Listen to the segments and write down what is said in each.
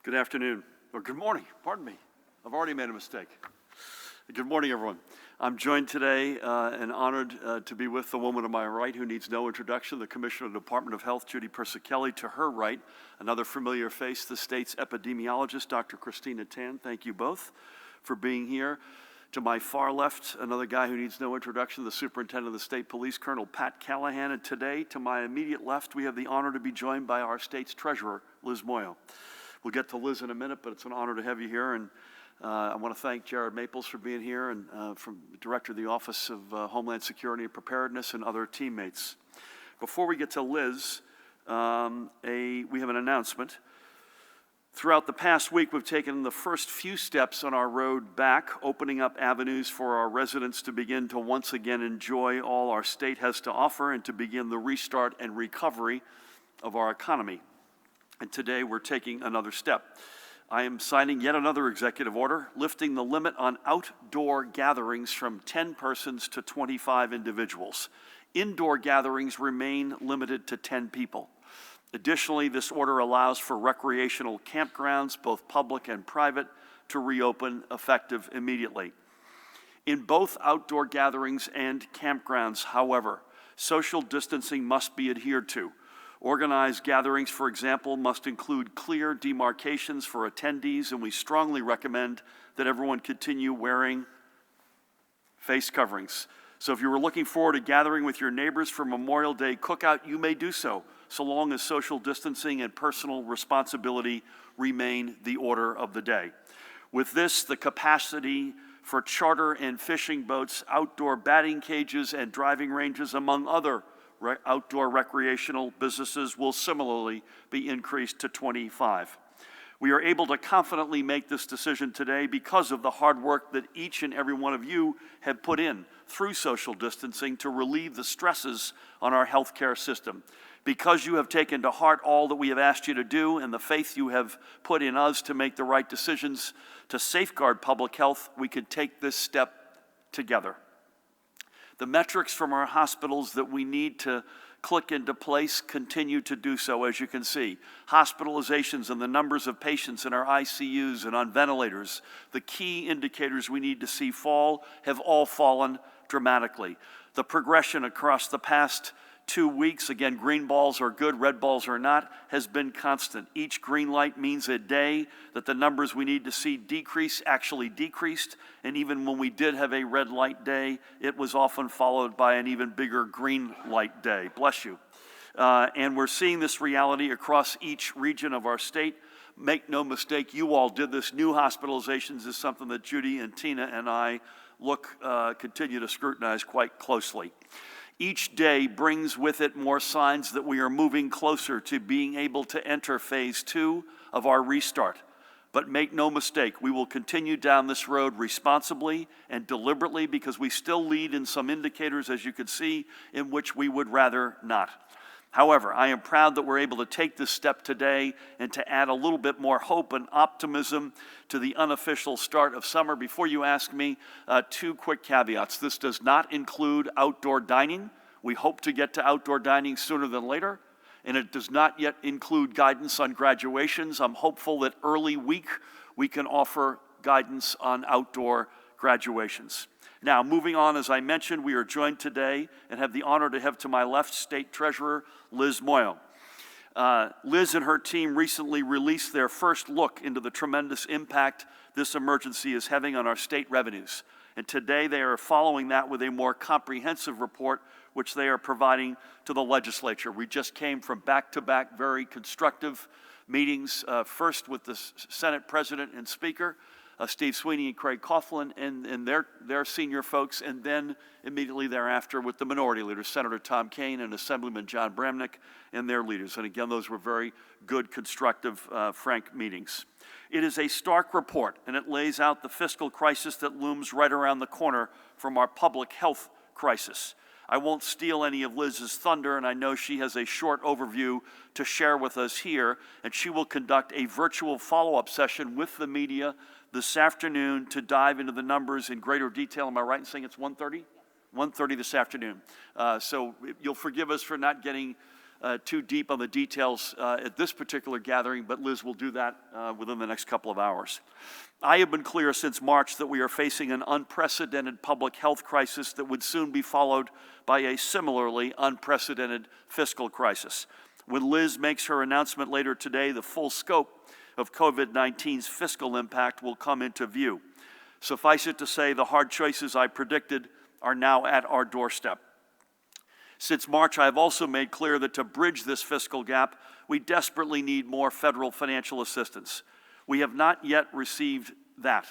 Good afternoon, or good morning, pardon me. I've already made a mistake. Good morning, everyone. I'm joined today and honored to be with the woman to my right who needs no introduction, the Commissioner of the Department of Health, Judy Persicelli. To her right, another familiar face, the state's epidemiologist, Dr. Christina Tan. Thank you both for being here. To my far left, another guy who needs no introduction, the Superintendent of the State Police, Colonel Pat Callahan. And today, to my immediate left, we have the honor to be joined by our state's treasurer, Liz Moyle. We'll get to Liz in a minute, but it's an honor to have you here. And I want to thank Jared Maples for being here, and from the Director of the Office of Homeland Security and Preparedness, and other teammates. Before we get to Liz, we have an announcement. Throughout the past week, we've taken the first few steps on our road back, opening up avenues for our residents to begin to once again enjoy all our state has to offer and to begin the restart and recovery of our economy. And today we're taking another step. I am signing yet another executive order, lifting the limit on outdoor gatherings from 10 persons to 25 individuals. Indoor gatherings remain limited to 10 people. Additionally, this order allows for recreational campgrounds, both public and private, to reopen effective immediately. In both outdoor gatherings and campgrounds, however, social distancing must be adhered to. Organized gatherings, for example, must include clear demarcations for attendees, and we strongly recommend that everyone continue wearing face coverings. So if you were looking forward to gathering with your neighbors for Memorial Day cookout, you may do so long as social distancing and personal responsibility remain the order of the day. With this, the capacity for charter and fishing boats, outdoor batting cages, and driving ranges, among other outdoor recreational businesses, will similarly be increased to 25. We are able to confidently make this decision today because of the hard work that each and every one of you have put in through social distancing to relieve the stresses on our healthcare system. Because you have taken to heart all that we have asked you to do and the faith you have put in us to make the right decisions to safeguard public health, we can take this step together. The metrics from our hospitals that we need to click into place continue to do so, as you can see. Hospitalizations and the numbers of patients in our ICUs and on ventilators, the key indicators we need to see fall, have all fallen dramatically. The progression across the past 2 weeks, again, green balls are good, red balls are not, has been constant. Each green light means a day that the numbers we need to see decrease actually decreased, and even when we did have a red light day, it was often followed by an even bigger green light day. Bless you. And we're seeing this reality across each region of our state. Make no mistake, you all did this. New hospitalizations is something that Judy and Tina and I continue to scrutinize quite closely. Each day brings with it more signs that we are moving closer to being able to enter phase 2 of our restart. But make no mistake, we will continue down this road responsibly and deliberately because we still lead in some indicators, as you can see, in which we would rather not. However, I am proud that we're able to take this step today and to add a little bit more hope and optimism to the unofficial start of summer. Before you ask me, 2 quick caveats. This does not include outdoor dining. We hope to get to outdoor dining sooner than later. And it does not yet include guidance on graduations. I'm hopeful that early week we can offer guidance on outdoor graduations. Now, moving on, as I mentioned, we are joined today and have the honor to have to my left State Treasurer Liz Moyle. Liz and her team recently released their first look into the tremendous impact this emergency is having on our state revenues. And today they are following that with a more comprehensive report, which they are providing to the legislature. We just came from back-to-back very constructive meetings, first with the Senate President and Speaker, Steve Sweeney and Craig Coughlin and their senior folks, and then immediately thereafter with the minority leaders, Senator Tom Kean and Assemblyman John Bramnick and their leaders. And again, those were very good, constructive, frank meetings. It is a stark report, and it lays out the fiscal crisis that looms right around the corner from our public health crisis. I won't steal any of Liz's thunder, and I know she has a short overview to share with us here, and she will conduct a virtual follow-up session with the media this afternoon to dive into the numbers in greater detail. Am I right in saying it's 1:30? 1:30 this afternoon. So you'll forgive us for not getting too deep on the details at this particular gathering, but Liz will do that within the next couple of hours. I have been clear since March that we are facing an unprecedented public health crisis that would soon be followed by a similarly unprecedented fiscal crisis. When Liz makes her announcement later today, the full scope of COVID-19's fiscal impact will come into view. Suffice it to say, the hard choices I predicted are now at our doorstep. Since March, I have also made clear that to bridge this fiscal gap, we desperately need more federal financial assistance. We have not yet received that.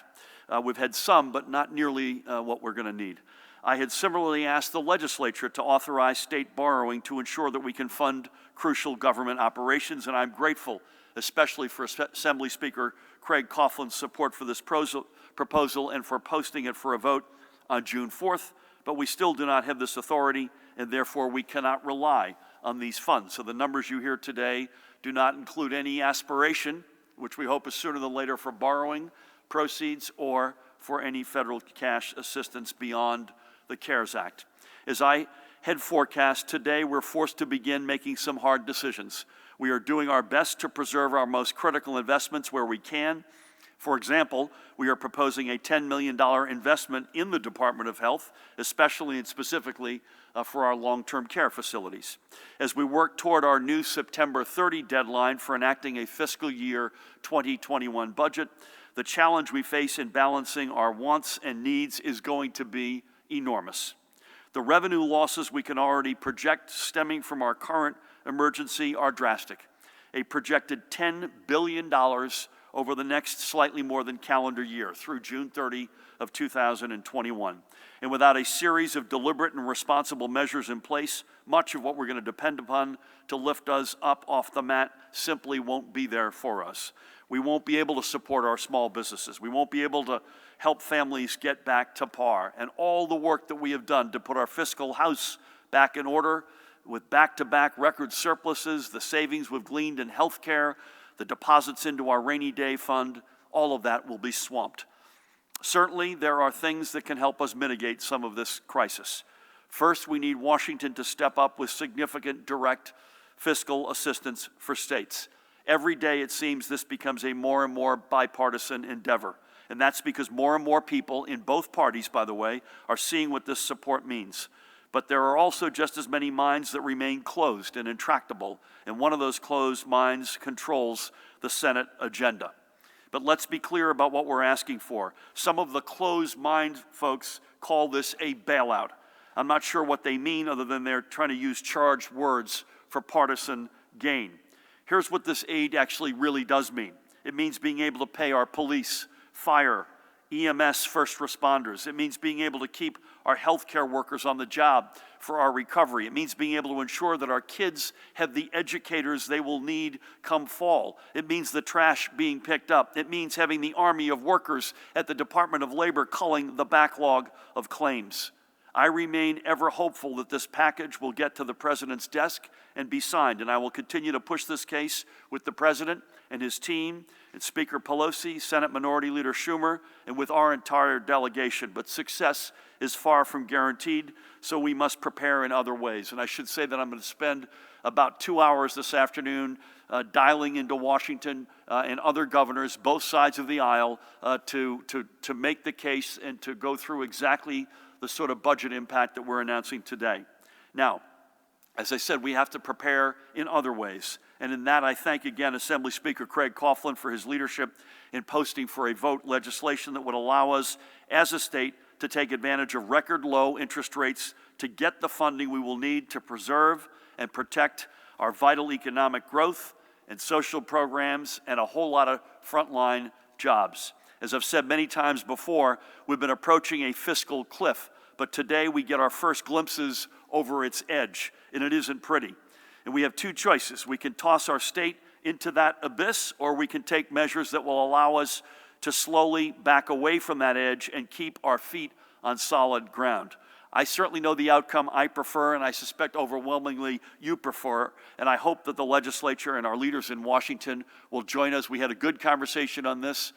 We've had some, but not nearly what we're going to need. I had similarly asked the legislature to authorize state borrowing to ensure that we can fund crucial government operations, and I'm grateful, especially for Assembly Speaker Craig Coughlin's support for this proposal and for posting it for a vote on June 4th, but we still do not have this authority, and therefore we cannot rely on these funds. So the numbers you hear today do not include any aspiration, which we hope is sooner than later, for borrowing proceeds or for any federal cash assistance beyond the CARES Act. As I had forecast, today we're forced to begin making some hard decisions. We are doing our best to preserve our most critical investments where we can. For example, we are proposing a $10 million investment in the Department of Health, especially and specifically for our long-term care facilities. As we work toward our new September 30 deadline for enacting a fiscal year 2021 budget, the challenge we face in balancing our wants and needs is going to be enormous. The revenue losses we can already project stemming from our current emergency are drastic. A projected $10 billion over the next slightly more than calendar year through June 30 of 2021. And without a series of deliberate and responsible measures in place, much of what we're going to depend upon to lift us up off the mat simply won't be there for us. We won't be able to support our small businesses. We won't be able to help families get back to par. And all the work that we have done to put our fiscal house back in order with back-to-back record surpluses, the savings we've gleaned in health care, the deposits into our rainy day fund, all of that will be swamped. Certainly, there are things that can help us mitigate some of this crisis. First, we need Washington to step up with significant direct fiscal assistance for states. Every day, it seems, this becomes a more and more bipartisan endeavor. And that's because more and more people in both parties, by the way, are seeing what this support means. But there are also just as many minds that remain closed and intractable, and one of those closed minds controls the Senate agenda. But let's be clear about what we're asking for. Some of the closed mind folks call this a bailout. I'm not sure what they mean other than they're trying to use charged words for partisan gain. Here's what this aid actually really does mean. It means being able to pay our police, fire, EMS first responders. It means being able to keep our healthcare workers on the job for our recovery. It means being able to ensure that our kids have the educators they will need come fall. It means the trash being picked up. It means having the army of workers at the Department of Labor culling the backlog of claims. I remain ever hopeful that this package will get to the President's desk and be signed, and I will continue to push this case with the President and his team, and Speaker Pelosi, Senate Minority Leader Schumer, and with our entire delegation. But success is far from guaranteed, so we must prepare in other ways. And I should say that I'm going to spend about 2 hours this afternoon dialing into Washington and other governors, both sides of the aisle, to make the case and to go through exactly the sort of budget impact that we're announcing today. Now, as I said, we have to prepare in other ways. And in that, I thank again Assembly Speaker Craig Coughlin for his leadership in posting for a vote legislation that would allow us as a state to take advantage of record low interest rates to get the funding we will need to preserve and protect our vital economic growth and social programs and a whole lot of frontline jobs. As I've said many times before, we've been approaching a fiscal cliff, but today we get our first glimpses over its edge, and it isn't pretty. And we have two choices. We can toss our state into that abyss, or we can take measures that will allow us to slowly back away from that edge and keep our feet on solid ground. I certainly know the outcome I prefer, and I suspect overwhelmingly you prefer, and I hope that the legislature and our leaders in Washington will join us. We had a good conversation on this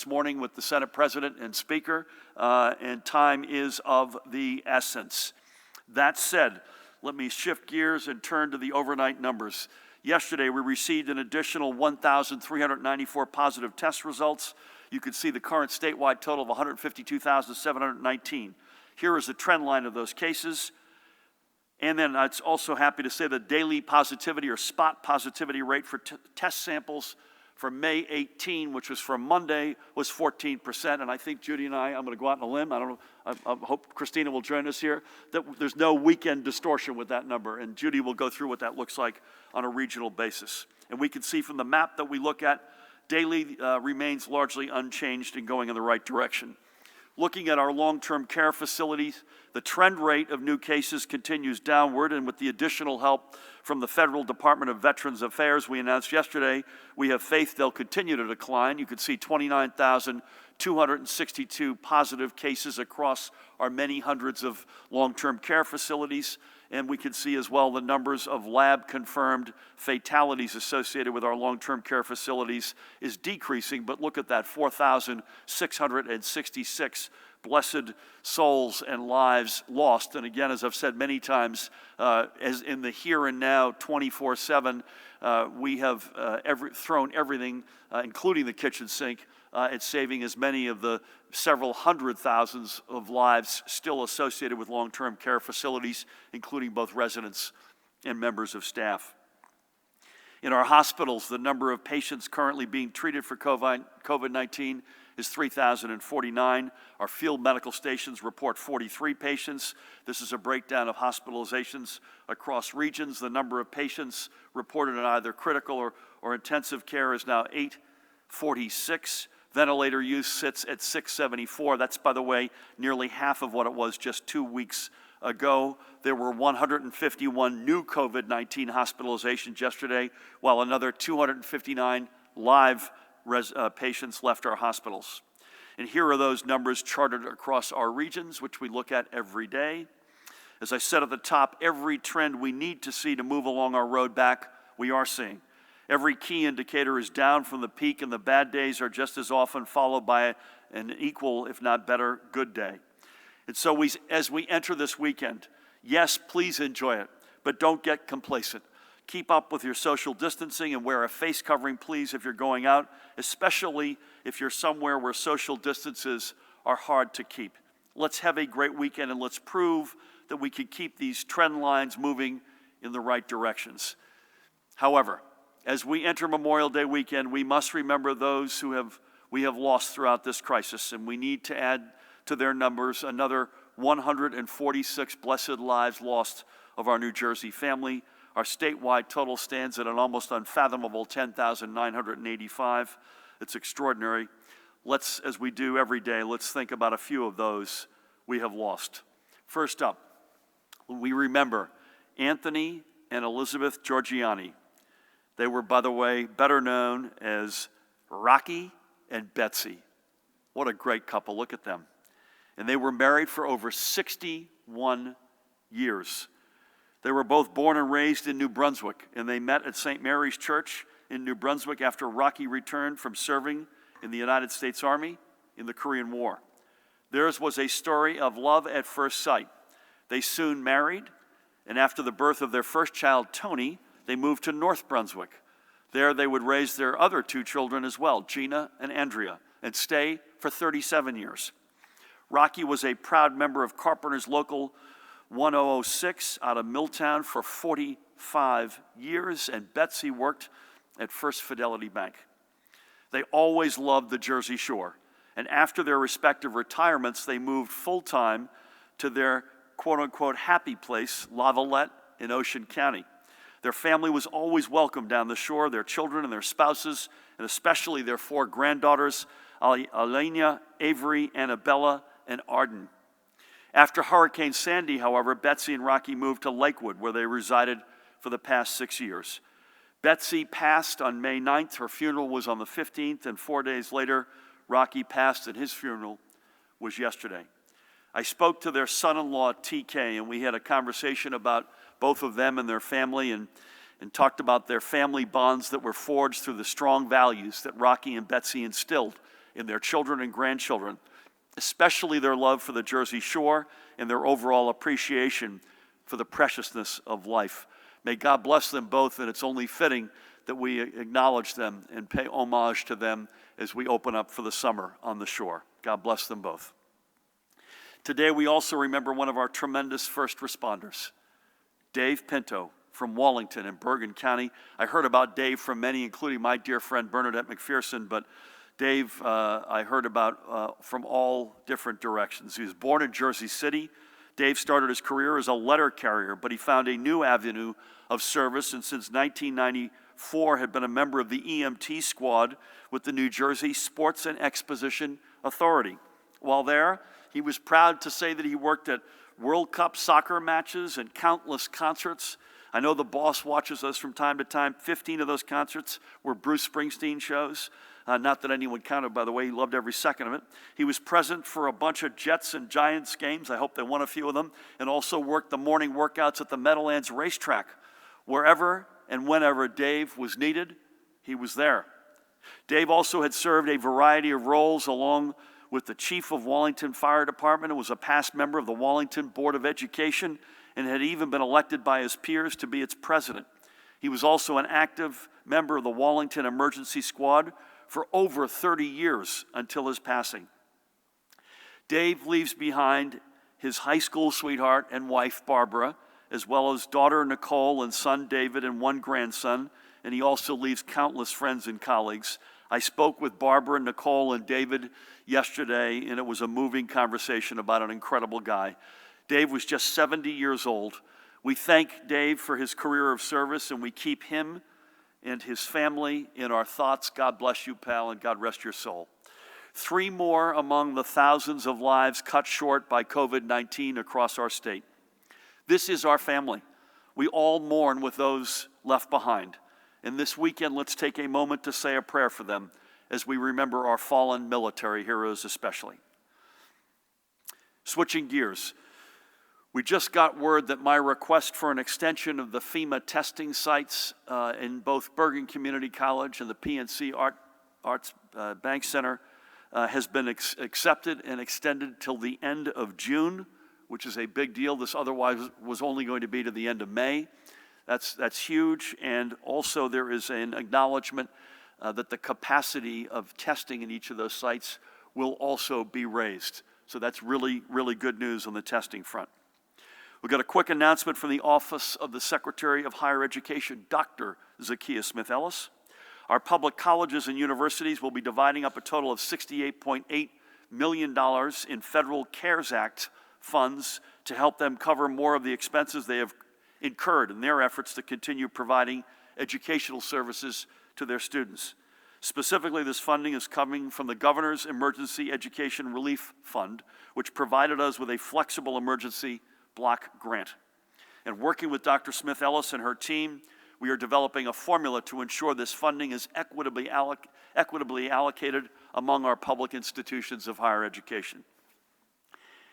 morning with the Senate President and Speaker, and time is of the essence. That said, let me shift gears and turn to the overnight numbers. Yesterday, we received an additional 1,394 positive test results. You can see the current statewide total of 152,719. Here is the trend line of those cases. And then I'm also happy to say the daily positivity or spot positivity rate for test samples for May 18, which was from Monday, was 14%. And I think Judy and I'm going to go out on a limb. I don't know, I hope Christina will join us here, that there's no weekend distortion with that number. And Judy will go through what that looks like on a regional basis. And we can see from the map that we look at, daily remains largely unchanged and going in the right direction. Looking at our long-term care facilities, the trend rate of new cases continues downward, and with the additional help from the Federal Department of Veterans Affairs we announced yesterday, we have faith they'll continue to decline. You can see 29,262 positive cases across our many hundreds of long-term care facilities, and we can see as well the numbers of lab-confirmed fatalities associated with our long-term care facilities is decreasing, but look at that, 4,666 blessed souls and lives lost. And again, as I've said many times, as in the here and now, 24/7, we have thrown everything, including the kitchen sink, at saving as many of the several hundred thousands of lives still associated with long-term care facilities, including both residents and members of staff. In our hospitals, the number of patients currently being treated for COVID-19 is 3,049. Our field medical stations report 43 patients. This is a breakdown of hospitalizations across regions. The number of patients reported in either critical or intensive care is now 846. Ventilator use sits at 674. That's, by the way, nearly half of what it was just 2 weeks ago. There were 151 new COVID-19 hospitalizations yesterday, while another 259 live patients left our hospitals. And here are those numbers charted across our regions, which we look at every day. As I said at the top, every trend we need to see to move along our road back, we are seeing. Every key indicator is down from the peak, and the bad days are just as often followed by an equal, if not better, good day. And so as we enter this weekend, yes, please enjoy it, but don't get complacent. Keep up with your social distancing and wear a face covering, please, if you're going out, especially if you're somewhere where social distances are hard to keep. Let's have a great weekend, and let's prove that we can keep these trend lines moving in the right directions. However, as we enter Memorial Day weekend, we must remember those we have lost throughout this crisis, and we need to add to their numbers another 146 blessed lives lost of our New Jersey family. Our statewide total stands at an almost unfathomable 10,985. It's extraordinary. Let's, as we do every day, let's think about a few of those we have lost. First up, we remember Anthony and Elizabeth Giorgiani. They were, by the way, better known as Rocky and Betsy. What a great couple, look at them. And they were married for over 61 years. They were both born and raised in New Brunswick, and they met at St. Mary's Church in New Brunswick after Rocky returned from serving in the United States Army in the Korean War. Theirs was a story of love at first sight. They soon married, and after the birth of their first child, Tony, they moved to North Brunswick. There they would raise their other two children as well, Gina and Andrea, and stay for 37 years. Rocky was a proud member of Carpenter's Local 1006 out of Milltown for 45 years, and Betsy worked at First Fidelity Bank. They always loved the Jersey Shore, and after their respective retirements, they moved full-time to their quote-unquote happy place, Lavallette in Ocean County. Their family was always welcome down the shore, their children and their spouses, and especially their 4 granddaughters, Elena, Avery, Annabella, and Arden. After Hurricane Sandy, however, Betsy and Rocky moved to Lakewood, where they resided for the past 6 years. Betsy passed on May 9th. Her funeral was on the 15th, and 4 days later, Rocky passed, and his funeral was yesterday. I spoke to their son-in-law, TK, and we had a conversation about both of them and their family, and talked about their family bonds that were forged through the strong values that Rocky and Betsy instilled in their children and grandchildren, especially their love for the Jersey Shore and their overall appreciation for the preciousness of life. May God bless them both, and it's only fitting that we acknowledge them and pay homage to them as we open up for the summer on the shore. God bless them both. Today we also remember one of our tremendous first responders, Dave Pinto from Wallington in Bergen County. I heard about Dave from many, including my dear friend Bernadette McPherson, but Dave I heard about from all different directions. He was born in Jersey City. Dave started his career as a letter carrier, but he found a new avenue of service, and since 1994 had been a member of the EMT squad with the New Jersey Sports and Exposition Authority. While there, he was proud to say that he worked at World Cup soccer matches and countless concerts. I know the boss watches us from time to time. 15 of those concerts were Bruce Springsteen shows. Not that anyone counted, by the way. He loved every second of it. He was present for a bunch of Jets and Giants games. I hope they won a few of them. And also worked the morning workouts at the Meadowlands racetrack. Wherever and whenever Dave was needed, he was there. Dave also had served a variety of roles along with the chief of Wallington Fire Department and was a past member of the Wallington Board of Education and had even been elected by his peers to be its president. He was also an active member of the Wallington Emergency Squad for over 30 years until his passing. Dave leaves behind his high school sweetheart and wife, Barbara, as well as daughter Nicole and son David and one grandson, and he also leaves countless friends and colleagues. I spoke with Barbara, Nicole, and David yesterday, and it was a moving conversation about an incredible guy. Dave was just 70 years old. We thank Dave for his career of service, and we keep him and his family in our thoughts. God bless you, pal, and God rest your soul. 3 more among the thousands of lives cut short by COVID-19 across our state. This is our family. We all mourn with those left behind. And this weekend, let's take a moment to say a prayer for them as we remember our fallen military heroes especially. Switching gears, we just got word that my request for an extension of the FEMA testing sites in both Bergen Community College and the PNC Arts Bank Center has been accepted and extended till the end of June, which is a big deal. This otherwise was only going to be to the end of May. That's huge, and also there is an acknowledgement that the capacity of testing in each of those sites will also be raised. So that's really, really good news on the testing front. We've got a quick announcement from the Office of the Secretary of Higher Education, Dr. Zacchaeus Smith-Ellis. Our public colleges and universities will be dividing up a total of $68.8 million in federal CARES Act funds to help them cover more of the expenses they have incurred in their efforts to continue providing educational services to their students. Specifically, this funding is coming from the Governor's Emergency Education Relief Fund, which provided us with a flexible emergency block grant. And working with Dr. Smith-Ellis and her team, we are developing a formula to ensure this funding is equitably allocated among our public institutions of higher education.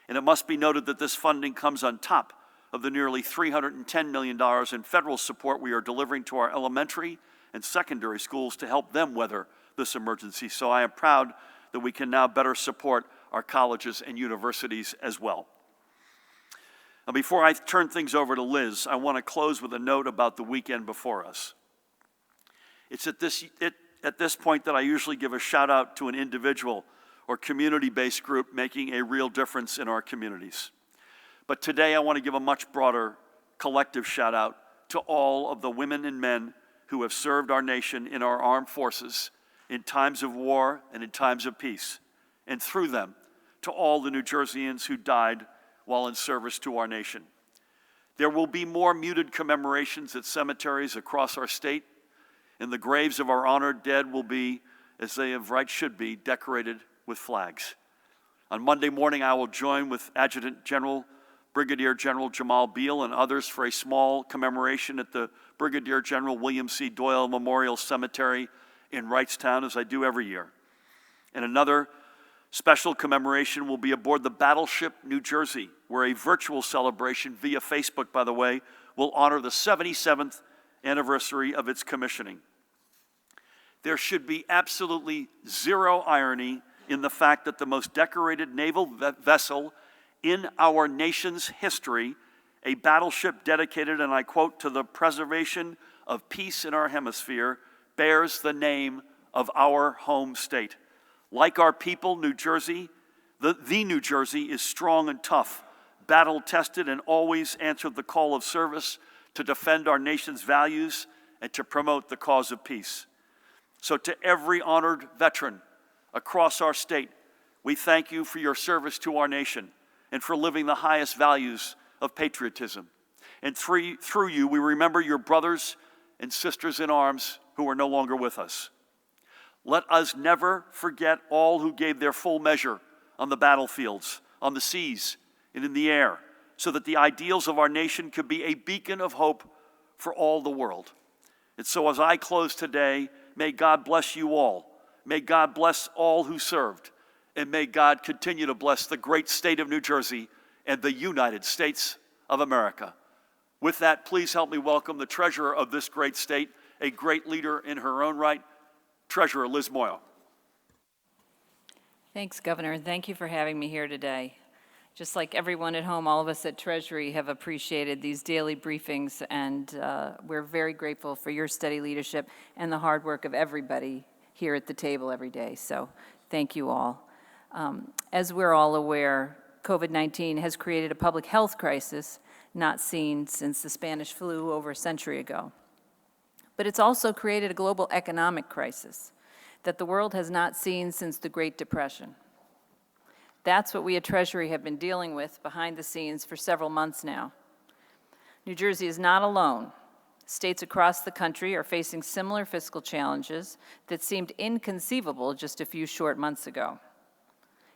And it must be noted that this funding comes on top of the nearly $310 million in federal support we are delivering to our elementary and secondary schools to help them weather this emergency. So I am proud that we can now better support our colleges and universities as well. Now, before I turn things over to Liz, I want to close with a note about the weekend before us. It's at this point that I usually give a shout out to an individual or community-based group making a real difference in our communities. But today I want to give a much broader collective shout out to all of the women and men who have served our nation in our armed forces in times of war and in times of peace, and through them to all the New Jerseyans who died while in service to our nation. There will be more muted commemorations at cemeteries across our state, and the graves of our honored dead will be, as they of right should be, decorated with flags. On Monday morning, I will join with Adjutant General Brigadier General Jamal Beal and others for a small commemoration at the Brigadier General William C. Doyle Memorial Cemetery in Wrightstown, as I do every year. And another special commemoration will be aboard the Battleship New Jersey, where a virtual celebration via Facebook, by the way, will honor the 77th anniversary of its commissioning. There should be absolutely zero irony in the fact that the most decorated naval vessel in our nation's history a battleship dedicated, and I quote, to the preservation of peace in our hemisphere, bears the name of our home state. Like our people, New Jersey, the New Jersey is strong and tough, battle-tested, and always answered the call of service to defend our nation's values and to promote the cause of peace. So to every honored veteran across our state, we thank you for your service to our nation and for living the highest values of patriotism. And through you, we remember your brothers and sisters in arms who are no longer with us. Let us never forget all who gave their full measure on the battlefields, on the seas, and in the air, so that the ideals of our nation could be a beacon of hope for all the world. And so as I close today, may God bless you all. May God bless all who served. And may God continue to bless the great state of New Jersey and the United States of America. With that, please help me welcome the treasurer of this great state, a great leader in her own right, Treasurer Liz Moyle. Thanks, Governor, and thank you for having me here today. Just like everyone at home, all of us at Treasury have appreciated these daily briefings, and we're very grateful for your steady leadership and the hard work of everybody here at the table every day. So thank you all. As we're all aware, COVID-19 has created a public health crisis not seen since the Spanish flu over a century ago. But it's also created a global economic crisis that the world has not seen since the Great Depression. That's what we at Treasury have been dealing with behind the scenes for several months now. New Jersey is not alone. States across the country are facing similar fiscal challenges that seemed inconceivable just a few short months ago.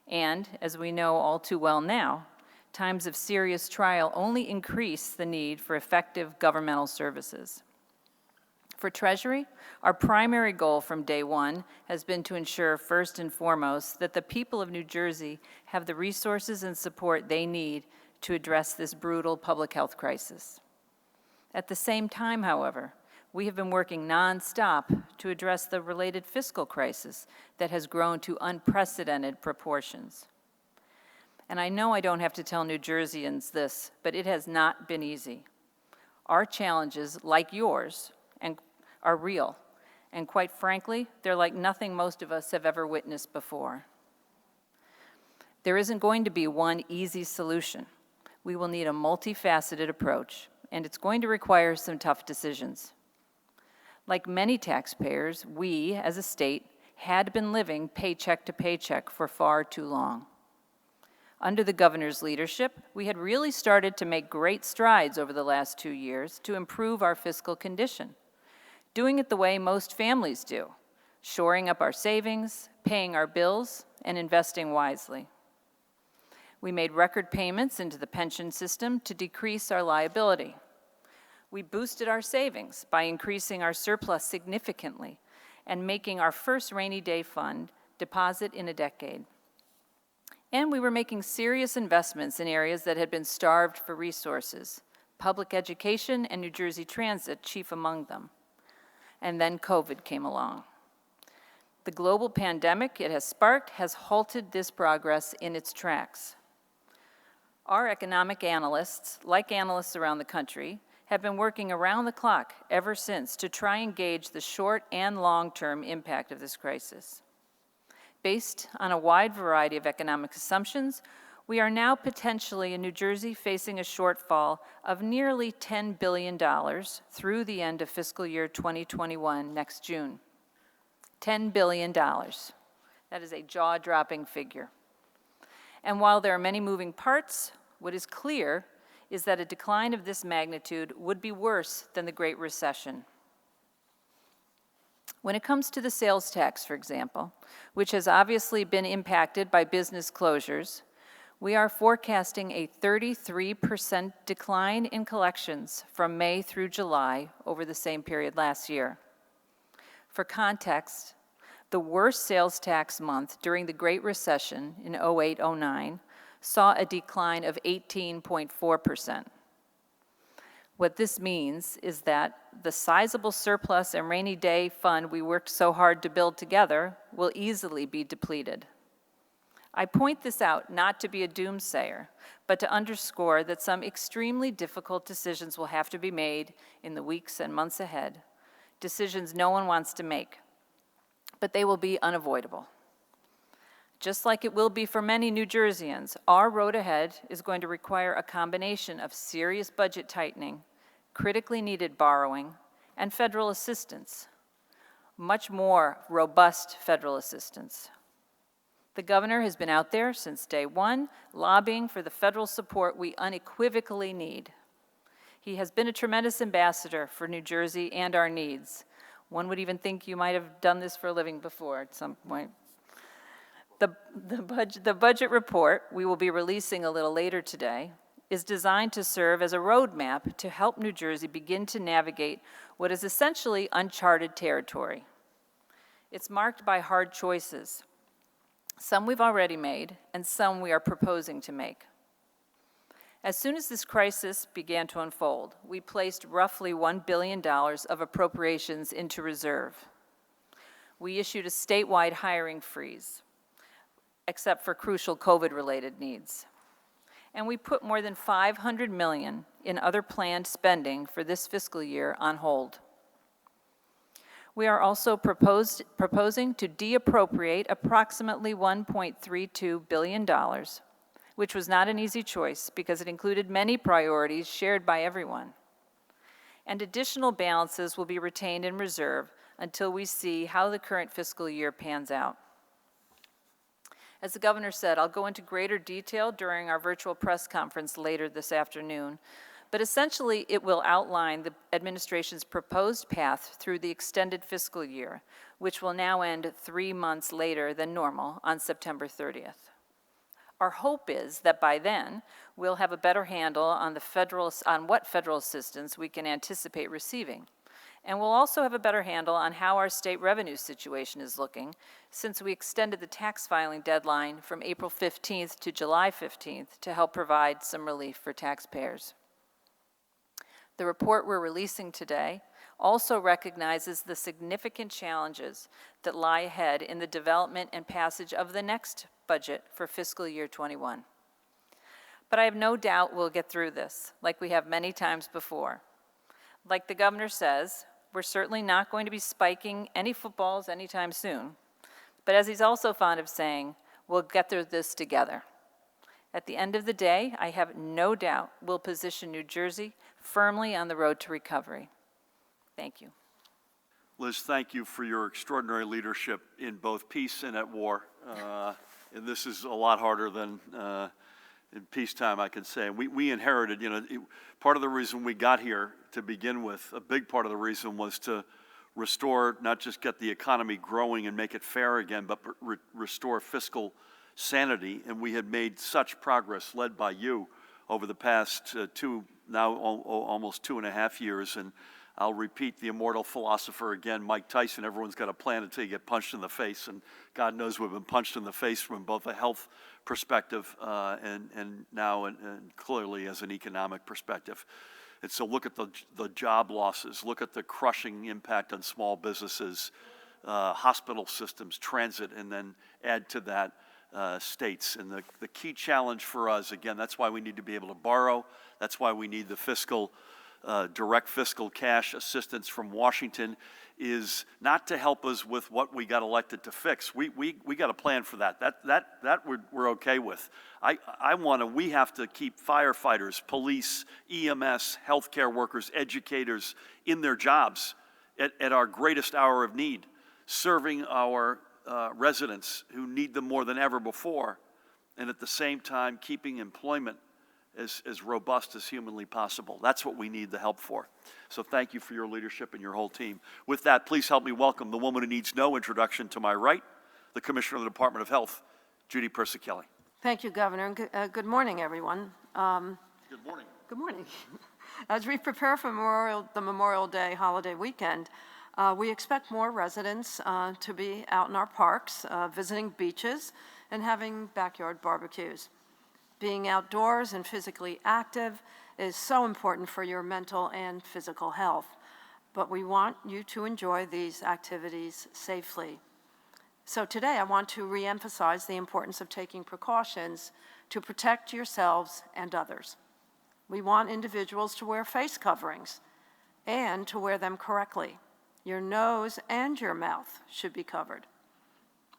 And, as we know all too well now, times of serious trial only increase the need for effective governmental services. For Treasury, our primary goal from day one has been to ensure, first and foremost, that the people of New Jersey have the resources and support they need to address this brutal public health crisis. At the same time, however, we have been working nonstop to address the related fiscal crisis that has grown to unprecedented proportions. And I know I don't have to tell New Jerseyans this, but it has not been easy. Our challenges, like yours, are real, and quite frankly, they're like nothing most of us have ever witnessed before. There isn't going to be one easy solution. We will need a multifaceted approach, and it's going to require some tough decisions. Like many taxpayers, we, as a state, had been living paycheck to paycheck for far too long. Under the governor's leadership, we had really started to make great strides over the last 2 years to improve our fiscal condition, doing it the way most families do, shoring up our savings, paying our bills, and investing wisely. We made record payments into the pension system to decrease our liability. We boosted our savings by increasing our surplus significantly and making our first rainy day fund deposit in a decade. And we were making serious investments in areas that had been starved for resources, public education and New Jersey Transit chief among them. And then COVID came along. The global pandemic it has sparked has halted this progress in its tracks. Our economic analysts, like analysts around the country, have been working around the clock ever since to try and gauge the short and long-term impact of this crisis. Based on a wide variety of economic assumptions, we are now potentially in New Jersey facing a shortfall of nearly $10 billion through the end of fiscal year 2021 next June. $10 billion. That is a jaw-dropping figure. And while there are many moving parts, what is clear is that a decline of this magnitude would be worse than the Great Recession. When it comes to the sales tax, for example, which has obviously been impacted by business closures, we are forecasting a 33% decline in collections from May through July over the same period last year. For context, the worst sales tax month during the Great Recession in 2008-09 saw a decline of 18.4%. What this means is that the sizable surplus and rainy day fund we worked so hard to build together will easily be depleted. I point this out not to be a doomsayer, but to underscore that some extremely difficult decisions will have to be made in the weeks and months ahead, decisions no one wants to make, but they will be unavoidable. Just like it will be for many New Jerseyans, our road ahead is going to require a combination of serious budget tightening, critically needed borrowing, and federal assistance, much more robust federal assistance. The governor has been out there since day one, lobbying for the federal support we unequivocally need. He has been a tremendous ambassador for New Jersey and our needs. One would even think you might have done this for a living before at some point. The budget report we will be releasing a little later today is designed to serve as a roadmap to help New Jersey begin to navigate what is essentially uncharted territory. It's marked by hard choices. Some we've already made, and some we are proposing to make. As soon as this crisis began to unfold, we placed roughly $1 billion of appropriations into reserve. We issued a statewide hiring freeze, except for crucial COVID-related needs. And we put more than $500 million in other planned spending for this fiscal year on hold. We are also proposing to deappropriate approximately $1.32 billion, which was not an easy choice because it included many priorities shared by everyone. And additional balances will be retained in reserve until we see how the current fiscal year pans out. As the governor said, I'll go into greater detail during our virtual press conference later this afternoon, but essentially it will outline the administration's proposed path through the extended fiscal year, which will now end 3 months later than normal on September 30th. Our hope is that by then, we'll have a better handle on what federal assistance we can anticipate receiving. And we'll also have a better handle on how our state revenue situation is looking, since we extended the tax filing deadline from April 15th to July 15th to help provide some relief for taxpayers. The report we're releasing today also recognizes the significant challenges that lie ahead in the development and passage of the next budget for fiscal year 21. But I have no doubt we'll get through this, like we have many times before. Like the governor says, we're certainly not going to be spiking any footballs anytime soon. But as he's also fond of saying, we'll get through this together. At the end of the day, I have no doubt we'll position New Jersey firmly on the road to recovery. Thank you. Liz, thank you for your extraordinary leadership in both peace and at war. And this is a lot harder than in peacetime, I can say. And we inherited, part of the reason we got here to begin with, a big part of the reason was to restore, not just get the economy growing and make it fair again, but restore fiscal sanity. And we had made such progress led by you over the past almost 2.5 years. And I'll repeat the immortal philosopher again, Mike Tyson, everyone's got a plan until you get punched in the face. And God knows we've been punched in the face from both a health perspective and now and clearly as an economic perspective. And so look at the job losses, look at the crushing impact on small businesses, hospital systems, transit, and then add to that states. And the key challenge for us, again, that's why we need to be able to borrow. That's why we need the fiscal direct fiscal cash assistance from Washington, is not to help us with what we got elected to fix. We got a plan for that. That we're okay with. We have to keep firefighters, police, EMS, healthcare workers, educators in their jobs at our greatest hour of need, serving our residents who need them more than ever before, and at the same time keeping employment as robust as humanly possible. That's what we need the help for. So thank you for your leadership and your whole team. With that, please help me welcome the woman who needs no introduction to my right, the Commissioner of the Department of Health, Judy Persicelli. Thank you, Governor, and good morning, everyone. Good morning. Good morning. As we prepare for the Memorial Day holiday weekend, we expect more residents to be out in our parks, visiting beaches, and having backyard barbecues. Being outdoors and physically active is so important for your mental and physical health, but we want you to enjoy these activities safely. So today I want to reemphasize the importance of taking precautions to protect yourselves and others. We want individuals to wear face coverings and to wear them correctly. Your nose and your mouth should be covered.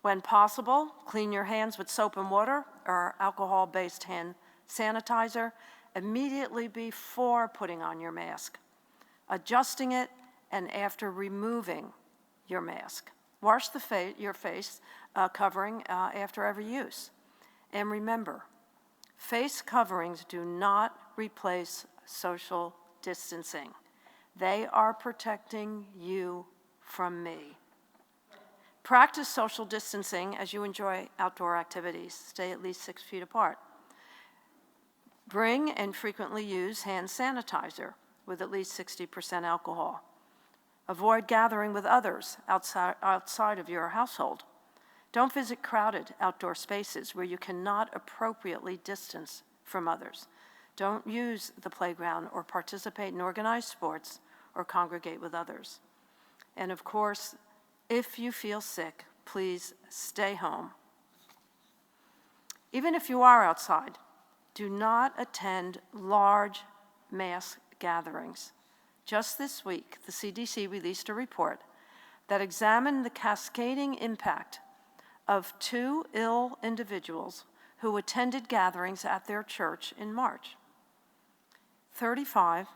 When possible, clean your hands with soap and water or alcohol-based hand sanitizer immediately before putting on your mask, adjusting it, and after removing your mask. Wash your face covering after every use. And remember, face coverings do not replace social distancing. They are protecting you from me. Practice social distancing as you enjoy outdoor activities. Stay at least 6 feet apart. Bring and frequently use hand sanitizer with at least 60% alcohol. Avoid gathering with others outside of your household. Don't visit crowded outdoor spaces where you cannot appropriately distance from others. Don't use the playground or participate in organized sports or congregate with others. And of course, if you feel sick, please stay home. Even if you are outside, do not attend large mass gatherings. Just this week, the CDC released a report that examined the cascading impact of 2 ill individuals who attended gatherings at their church in March. 35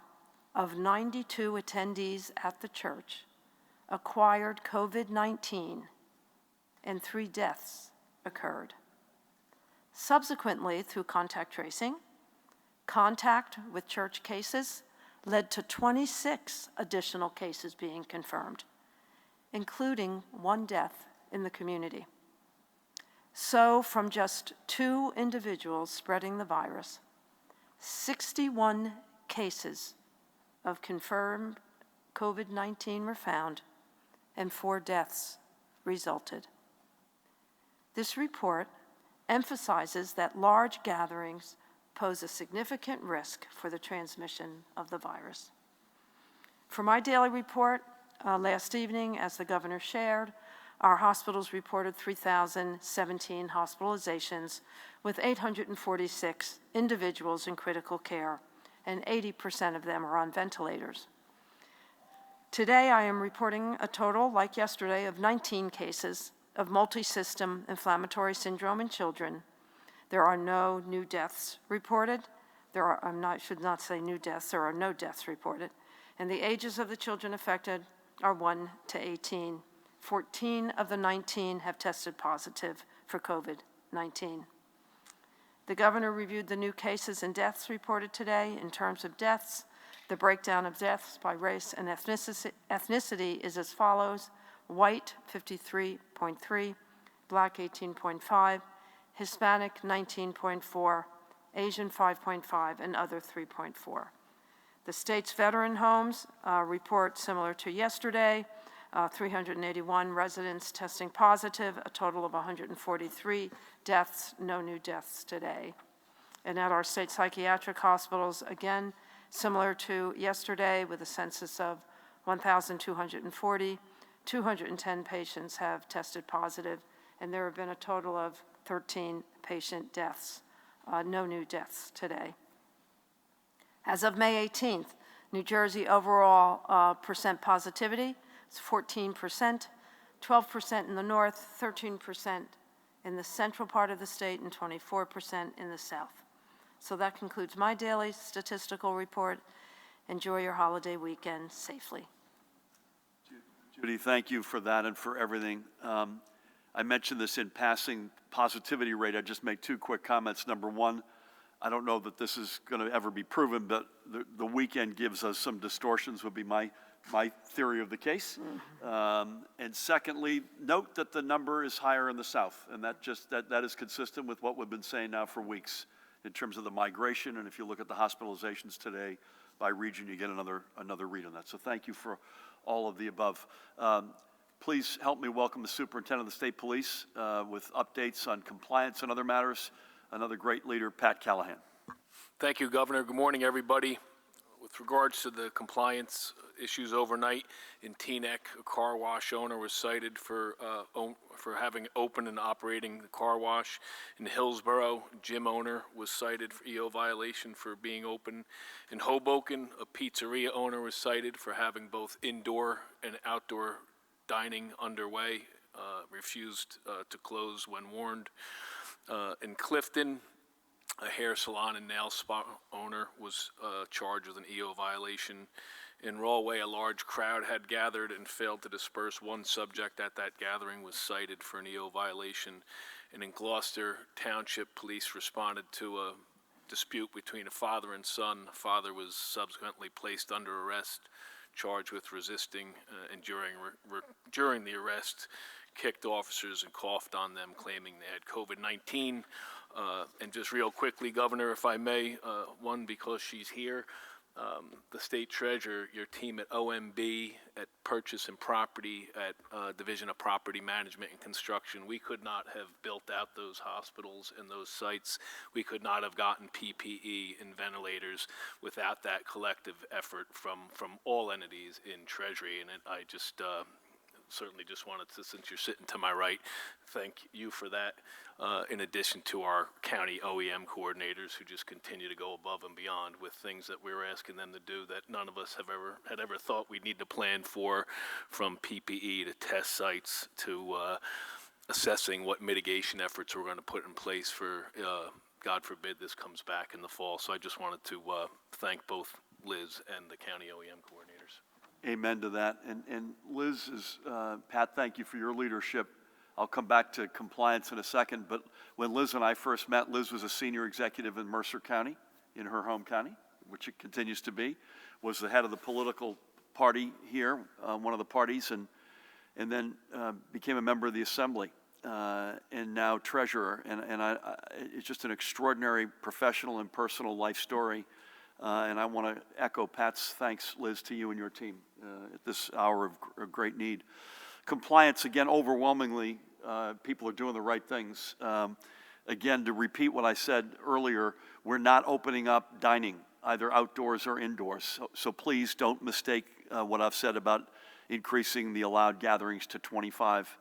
of 92 attendees at the church acquired COVID-19, and 3 deaths occurred. Subsequently, through contact tracing, contact with church cases led to 26 additional cases being confirmed, including 1 death in the community. So, from just 2 individuals spreading the virus, 61 cases of confirmed COVID-19 were found, and 4 deaths resulted. This report emphasizes that large gatherings pose a significant risk for the transmission of the virus. For my daily report, last evening, as the governor shared, our hospitals reported 3,017 hospitalizations with 846 individuals in critical care, and 80% of them are on ventilators. Today, I am reporting a total, like yesterday, of 19 cases of multi-system inflammatory syndrome in children. There are no new deaths reported. I should not say new deaths, there are no deaths reported. And the ages of the children affected are 1 to 18. 14 of the 19 have tested positive for COVID-19. The governor reviewed the new cases and deaths reported today. In terms of deaths, the breakdown of deaths by race and ethnicity is as follows: white, 53.3, black, 18.5, Hispanic, 19.4, Asian, 5.5, and other, 3.4. The state's veteran homes report similar to yesterday, 381 residents testing positive, a total of 143 deaths, no new deaths today. And at our state psychiatric hospitals, again, similar to yesterday, with a census of 1,240, 210 patients have tested positive, and there have been a total of 13 patient deaths, no new deaths today. As of May 18th, New Jersey overall percent positivity is 14%, 12% in the north, 13% in the central part of the state, and 24% in the south. So that concludes my daily statistical report. Enjoy your holiday weekend safely. Judy, thank you for that and for everything. I mentioned this in passing, positivity rate. I just make 2 quick comments. Number 1, I don't know that this is going to ever be proven, but the weekend gives us some distortions, would be my theory of the case. And secondly, note that the number is higher in the south, and that is consistent with what we've been saying now for weeks in terms of the migration. And if you look at the hospitalizations today by region, you get another read on that. So thank you for all of the above. Please help me welcome the Superintendent of the State Police with updates on compliance and other matters. Another great leader, Pat Callahan. Thank you, Governor. Good morning, everybody. With regards to the compliance issues overnight, in Teaneck, a car wash owner was cited for having open and operating the car wash. In Hillsborough, gym owner was cited for EO violation for being open. In Hoboken, a pizzeria owner was cited for having both indoor and outdoor dining underway, refused to close when warned. In Clifton, a hair salon and nail spa owner was charged with an EO violation. In Rawway, a large crowd had gathered and failed to disperse. One subject at that gathering was cited for an EO violation. And in Gloucester Township, police responded to a dispute between a father and son. The father was subsequently placed under arrest, charged with resisting, and during the arrest, kicked officers and coughed on them, claiming they had COVID-19. And just real quickly, Governor, if I may, one, because she's here, the state treasurer, your team at OMB, at Purchase and Property, at Division of Property Management and Construction, we could not have built out those hospitals and those sites. We could not have gotten PPE and ventilators without that collective effort from all entities in Treasury. And I just certainly just wanted to, since you're sitting to my right, thank you for that, in addition to our county OEM coordinators who just continue to go above and beyond with things that we were asking them to do that none of us had ever thought we'd need to plan for, from PPE to test sites to assessing what mitigation efforts we're going to put in place for, God forbid, this comes back in the fall. So I just wanted to thank both Liz and the county OEM coordinators. Amen to that. And Liz, Pat, thank you for your leadership. I'll come back to compliance in a second, but when Liz and I first met, Liz was a senior executive in Mercer County, in her home county, which it continues to be, was the head of the political party here, one of the parties, and then became a member of the Assembly, and now treasurer. And it's just an extraordinary professional and personal life story. And I want to echo Pat's thanks, Liz, to you and your team at this hour of great need. Compliance, again, overwhelmingly, people are doing the right things. Again, to repeat what I said earlier, we're not opening up dining, either outdoors or indoors. So please don't mistake what I've said about increasing the allowed gatherings to 25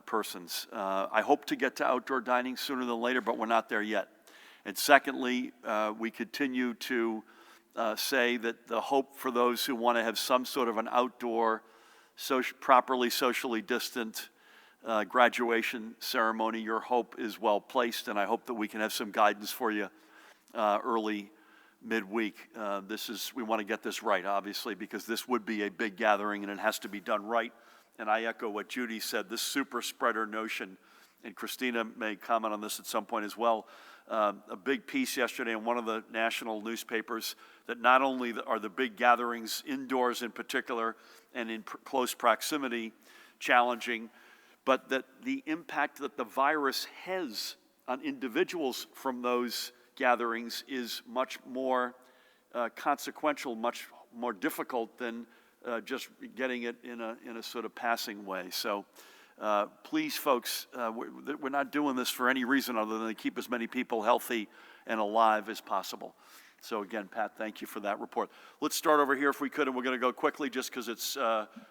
persons. I hope to get to outdoor dining sooner than later, but we're not there yet. And secondly, we continue to say that the hope for those who want to have some sort of an outdoor, properly socially distant graduation ceremony, your hope is well placed, and I hope that we can have some guidance for you early midweek. We want to get this right, obviously, because this would be a big gathering and it has to be done right. And I echo what Judy said, this super spreader notion, and Christina may comment on this at some point as well. A big piece yesterday in one of the national newspapers that not only are the big gatherings indoors in particular and in close proximity challenging, but that the impact that the virus has on individuals from those gatherings is much more consequential, much more difficult than just getting it in a sort of passing way. So please, folks, we're not doing this for any reason other than to keep as many people healthy and alive as possible. So again, Pat, thank you for that report. Let's start over here if we could, and we're going to go quickly just because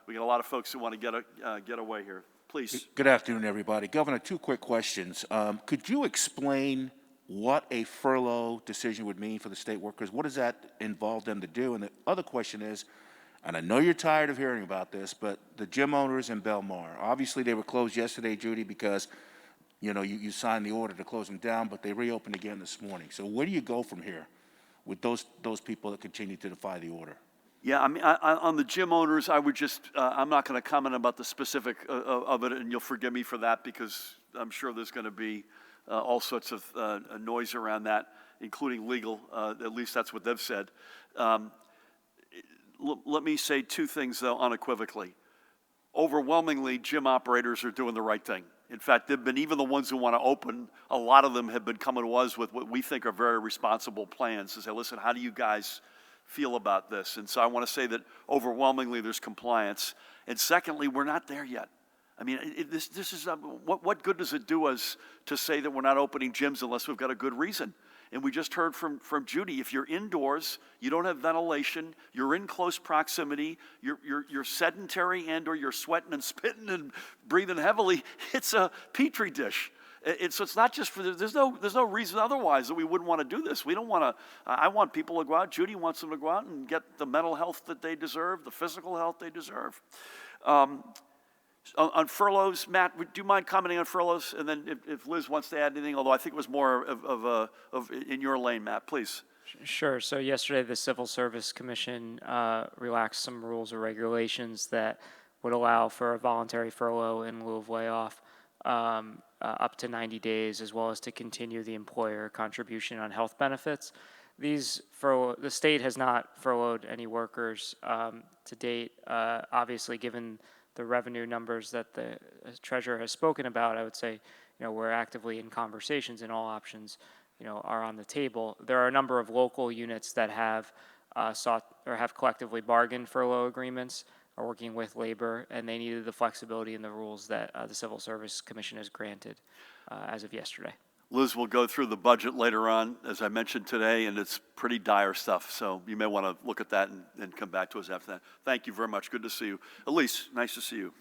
we got a lot of folks who want to get away here. Please. Good afternoon, everybody. Governor, two quick questions. Could you explain what a furlough decision would mean for the state workers? What does that involve them to do? And the other question is, and I know you're tired of hearing about this, but the gym owners in Belmar, obviously they were closed yesterday, Judy, because you signed the order to close them down, but they reopened again this morning. So where do you go from here with those people that continue to defy the order? Yeah, I mean, on the gym owners, I would just, I'm not going to comment about the specific of it, and you'll forgive me for that because I'm sure there's going to be all sorts of noise around that, including legal, at least that's what they've said. Let me say two things, though, unequivocally. Overwhelmingly, gym operators are doing the right thing. In fact, they've been, even the ones who want to open, a lot of them have been coming to us with what we think are very responsible plans to say, listen, how do you guys feel about this? And so I want to say that overwhelmingly there's compliance. And secondly, we're not there yet. I mean, this is, what good does it do us to say that we're not opening gyms unless we've got a good reason? And we just heard from Judy, if you're indoors, you don't have ventilation, you're in close proximity, you're sedentary and or you're sweating and spitting and breathing heavily, it's a petri dish. So it's not just for, there's no reason otherwise that we wouldn't want to do this. We don't want to, I want people to go out, Judy wants them to go out and get the mental health that they deserve, the physical health they deserve. On furloughs, Matt, do you mind commenting on furloughs? And then if Liz wants to add anything, although I think it was more of in your lane, Matt, please. Sure. So yesterday, the Civil Service Commission relaxed some rules or regulations that would allow for a voluntary furlough in lieu of layoff up to 90 days, as well as to continue the employer contribution on health benefits. The state has not furloughed any workers to date. Obviously, given the revenue numbers that the treasurer has spoken about, I would say, we're actively in conversations, and all options, are on the table. There are a number of local units that have sought or have collectively bargained furlough agreements, are working with labor, and they needed the flexibility in the rules that the Civil Service Commission has granted as of yesterday. Liz will go through the budget later on, as I mentioned today, and it's pretty dire stuff. So you may want to look at that and come back to us after that. Thank you very much. Good to see you. Elise, nice to see you.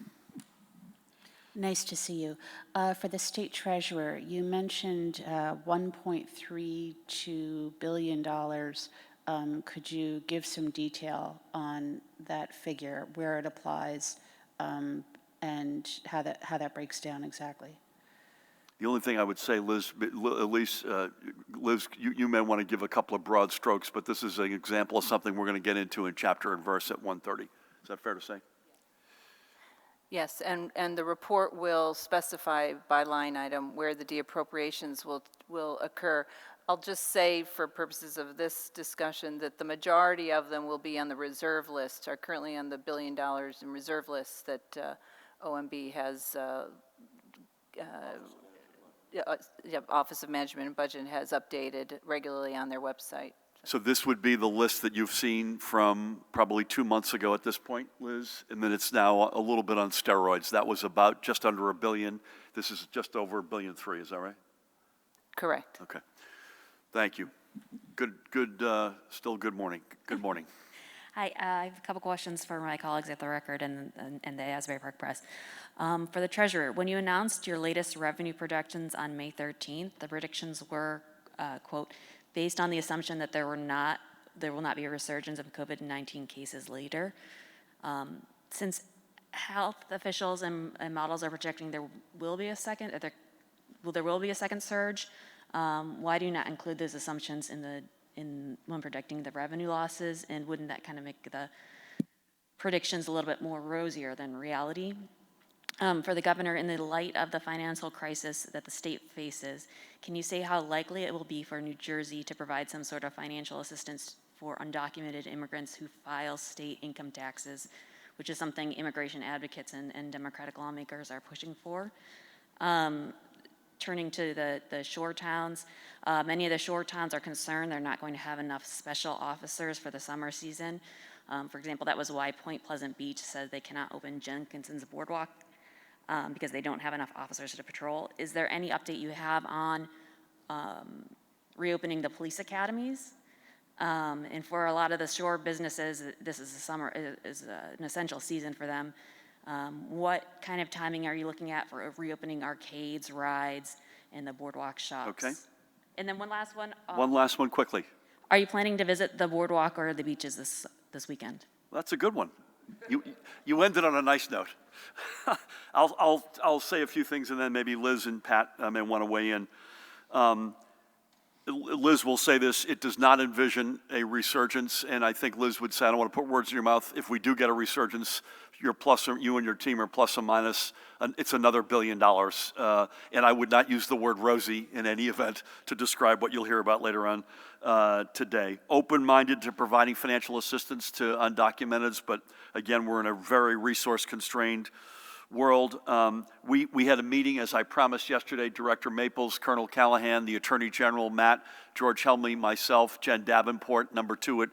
Nice to see you. For the state treasurer, you mentioned $1.32 billion. Could you give some detail on that figure, where it applies, and how that breaks down exactly? The only thing I would say, Liz, Elise, Liz, you may want to give a couple of broad strokes, but this is an example of something we're going to get into in chapter and verse at 1:30. Is that fair to say? Yes, and the report will specify by line item where the deappropriations will occur. I'll just say, for purposes of this discussion, that the majority of them will be on the reserve list, are currently on the $1 billion in reserve lists that OMB has, Office of Management and Budget has updated regularly on their website. So this would be the list that you've seen from probably 2 months ago at this point, Liz, and then it's now a little bit on steroids. That was about just under $1 billion. This is just over $1.3 billion, is that right? Correct. Okay. Thank you. Still good morning. Good morning. Hi, I have a couple questions for my colleagues at the Record and the Asbury Park Press. For the treasurer, when you announced your latest revenue projections on May 13th, the predictions were, quote, based on the assumption that there will not be a resurgence of COVID-19 cases later. Since health officials and models are projecting there will be a second surge, why do you not include those assumptions when predicting the revenue losses? And wouldn't that kind of make the predictions a little bit more rosier than reality? For the governor, in the light of the financial crisis that the state faces, can you say how likely it will be for New Jersey to provide some sort of financial assistance for undocumented immigrants who file state income taxes, which is something immigration advocates and Democratic lawmakers are pushing for? Turning to the shore towns, many of the shore towns are concerned they're not going to have enough special officers for the summer season. For example, that was why Point Pleasant Beach said they cannot open Jenkinson's Boardwalk because they don't have enough officers to patrol. Is there any update you have on reopening the police academies? And for a lot of the shore businesses, this is an essential season for them. What kind of timing are you looking at for reopening arcades, rides, and the boardwalk shops? Okay. And then one last one. One last one quickly. Are you planning to visit the boardwalk or the beaches this weekend? That's a good one. You ended on a nice note. I'll say a few things, and then maybe Liz and Pat may want to weigh in. Liz will say this: it does not envision a resurgence, and I think Liz would say, I don't want to put words in your mouth, if we do get a resurgence, you and your team are plus or minus, it's another $1 billion. And I would not use the word rosy in any event to describe what you'll hear about later on today. Open-minded to providing financial assistance to undocumenteds, but again, we're in a very resource-constrained world. We had a meeting, as I promised yesterday, Director Maples, Colonel Callahan, the Attorney General, Matt, George Helmy, myself, Jen Davenport, number 2 at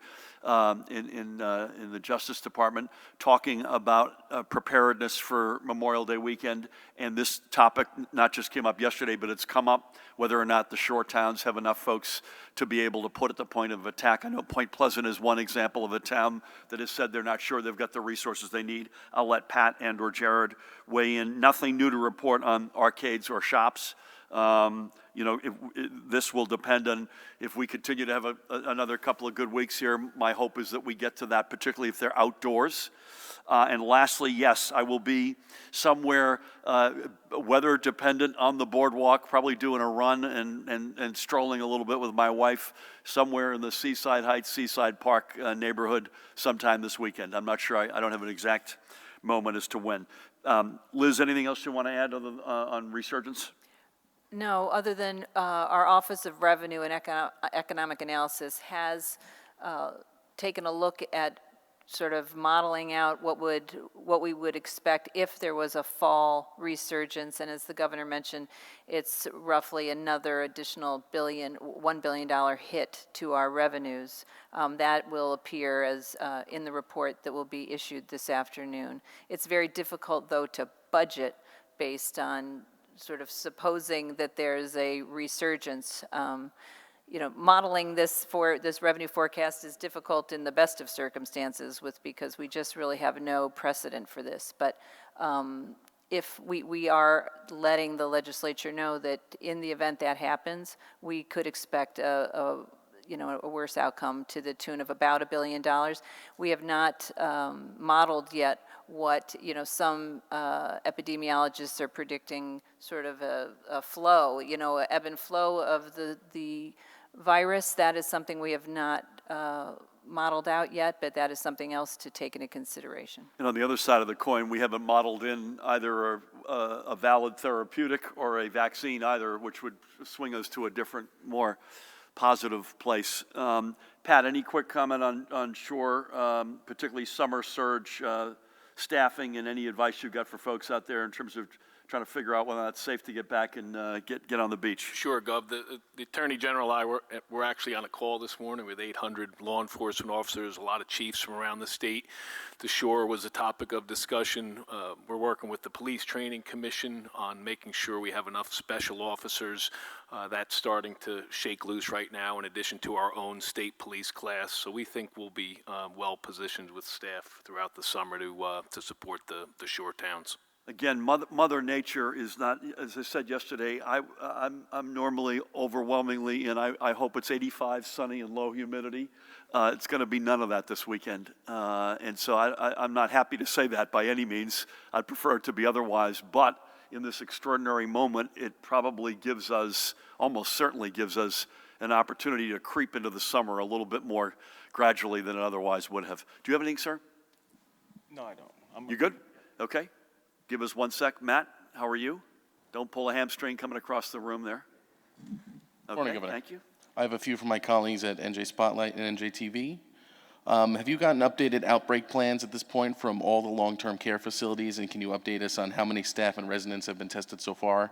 in the Justice Department, talking about preparedness for Memorial Day weekend. And this topic not just came up yesterday, but it's come up whether or not the shore towns have enough folks to be able to put at the point of attack. I know Point Pleasant is one example of a town that has said they're not sure they've got the resources they need. I'll let Pat and or Jared weigh in. Nothing new to report on arcades or shops. This will depend on if we continue to have another couple of good weeks here. My hope is that we get to that, particularly if they're outdoors. And lastly, yes, I will be somewhere weather dependent on the boardwalk, probably doing a run and strolling a little bit with my wife somewhere in the Seaside Heights, Seaside Park neighborhood sometime this weekend. I'm not sure. I don't have an exact moment as to when. Liz, anything else you want to add on resurgence? No, other than our Office of Revenue and Economic Analysis has taken a look at sort of modeling out what we would expect if there was a fall resurgence. And as the governor mentioned, it's roughly another additional $1 billion hit to our revenues. That will appear as in the report that will be issued this afternoon. It's very difficult, though, to budget based on sort of supposing that there's a resurgence. Modeling this revenue forecast is difficult in the best of circumstances because we just really have no precedent for this. But if we are letting the legislature know that in the event that happens, we could expect a worse outcome to the tune of about $1 billion. We have not modeled yet what, some epidemiologists are predicting sort of a flow, a ebb and flow of the virus. That is something we have not modeled out yet, but that is something else to take into consideration. And on the other side of the coin, we haven't modeled in either a valid therapeutic or a vaccine either, which would swing us to a different, more positive place. Pat, any quick comment on shore, particularly summer surge staffing, and any advice you've got for folks out there in terms of trying to figure out whether it's safe to get back and get on the beach? Sure, Gov. The Attorney General and I were actually on a call this morning with 800 law enforcement officers, a lot of chiefs from around the state. The shore was a topic of discussion. We're working with the Police Training Commission on making sure we have enough special officers. That's starting to shake loose right now, in addition to our own state police class. So we think we'll be well positioned with staff throughout the summer to support the shore towns. Again, Mother Nature is not, as I said yesterday, I'm normally overwhelmingly, and I hope it's 85, sunny, and low humidity. It's going to be none of that this weekend. And so I'm not happy to say that by any means. I'd prefer it to be otherwise. But in this extraordinary moment, it probably gives us, almost certainly gives us, an opportunity to creep into the summer a little bit more gradually than it otherwise would have. Do you have anything, sir? No, I don't. You good? Okay. Give us 1 sec. Matt, how are you? Don't pull a hamstring coming across the room there. Okay, Morning, Governor. thank you. I have a few from my colleagues at NJ Spotlight and NJTV. Have you gotten updated outbreak plans at this point from all the long-term care facilities, and can you update us on how many staff and residents have been tested so far?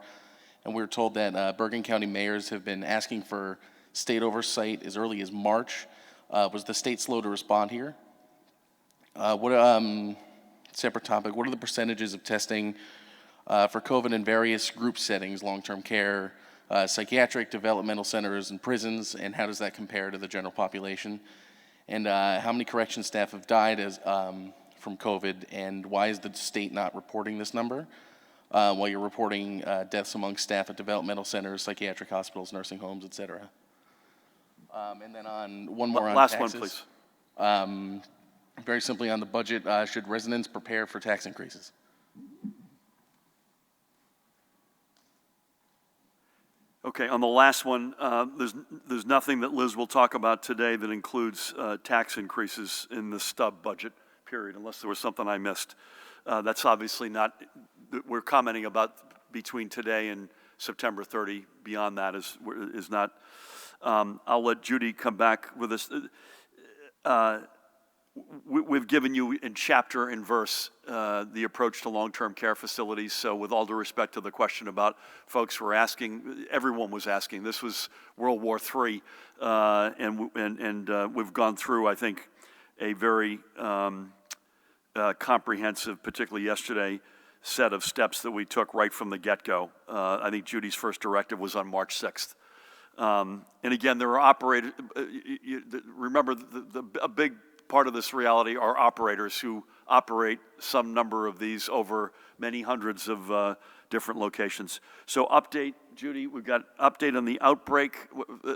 And we were told that Bergen County mayors have been asking for state oversight as early as March. Was the state slow to respond here? Separate topic, what are the percentages of testing for COVID in various group settings, long-term care, psychiatric, developmental centers, and prisons, and how does that compare to the general population? And how many correction staff have died from COVID, and why is the state not reporting this number while you're reporting deaths among staff at developmental centers, psychiatric hospitals, nursing homes, et cetera? And then on one more on Last taxes. one, please. Very simply on the budget, should residents prepare for tax increases? Okay, on the last one, there's nothing that Liz will talk about today that includes tax increases in the stub budget, period, unless there was something I missed. That's obviously not, we're commenting about between today and September 30. Beyond that is not. I'll let Judy come back with this. We've given you in chapter and verse the approach to long-term care facilities. So with all due respect to the question about folks were asking, everyone was asking. This was World War III, and we've gone through, I think, a very comprehensive, particularly yesterday, set of steps that we took right from the get-go. I think Judy's first directive was on March 6th. And again, there are operators, remember, a big part of this reality are operators who operate some number of these over many hundreds of different locations. So update, Judy, we've got update on the outbreak.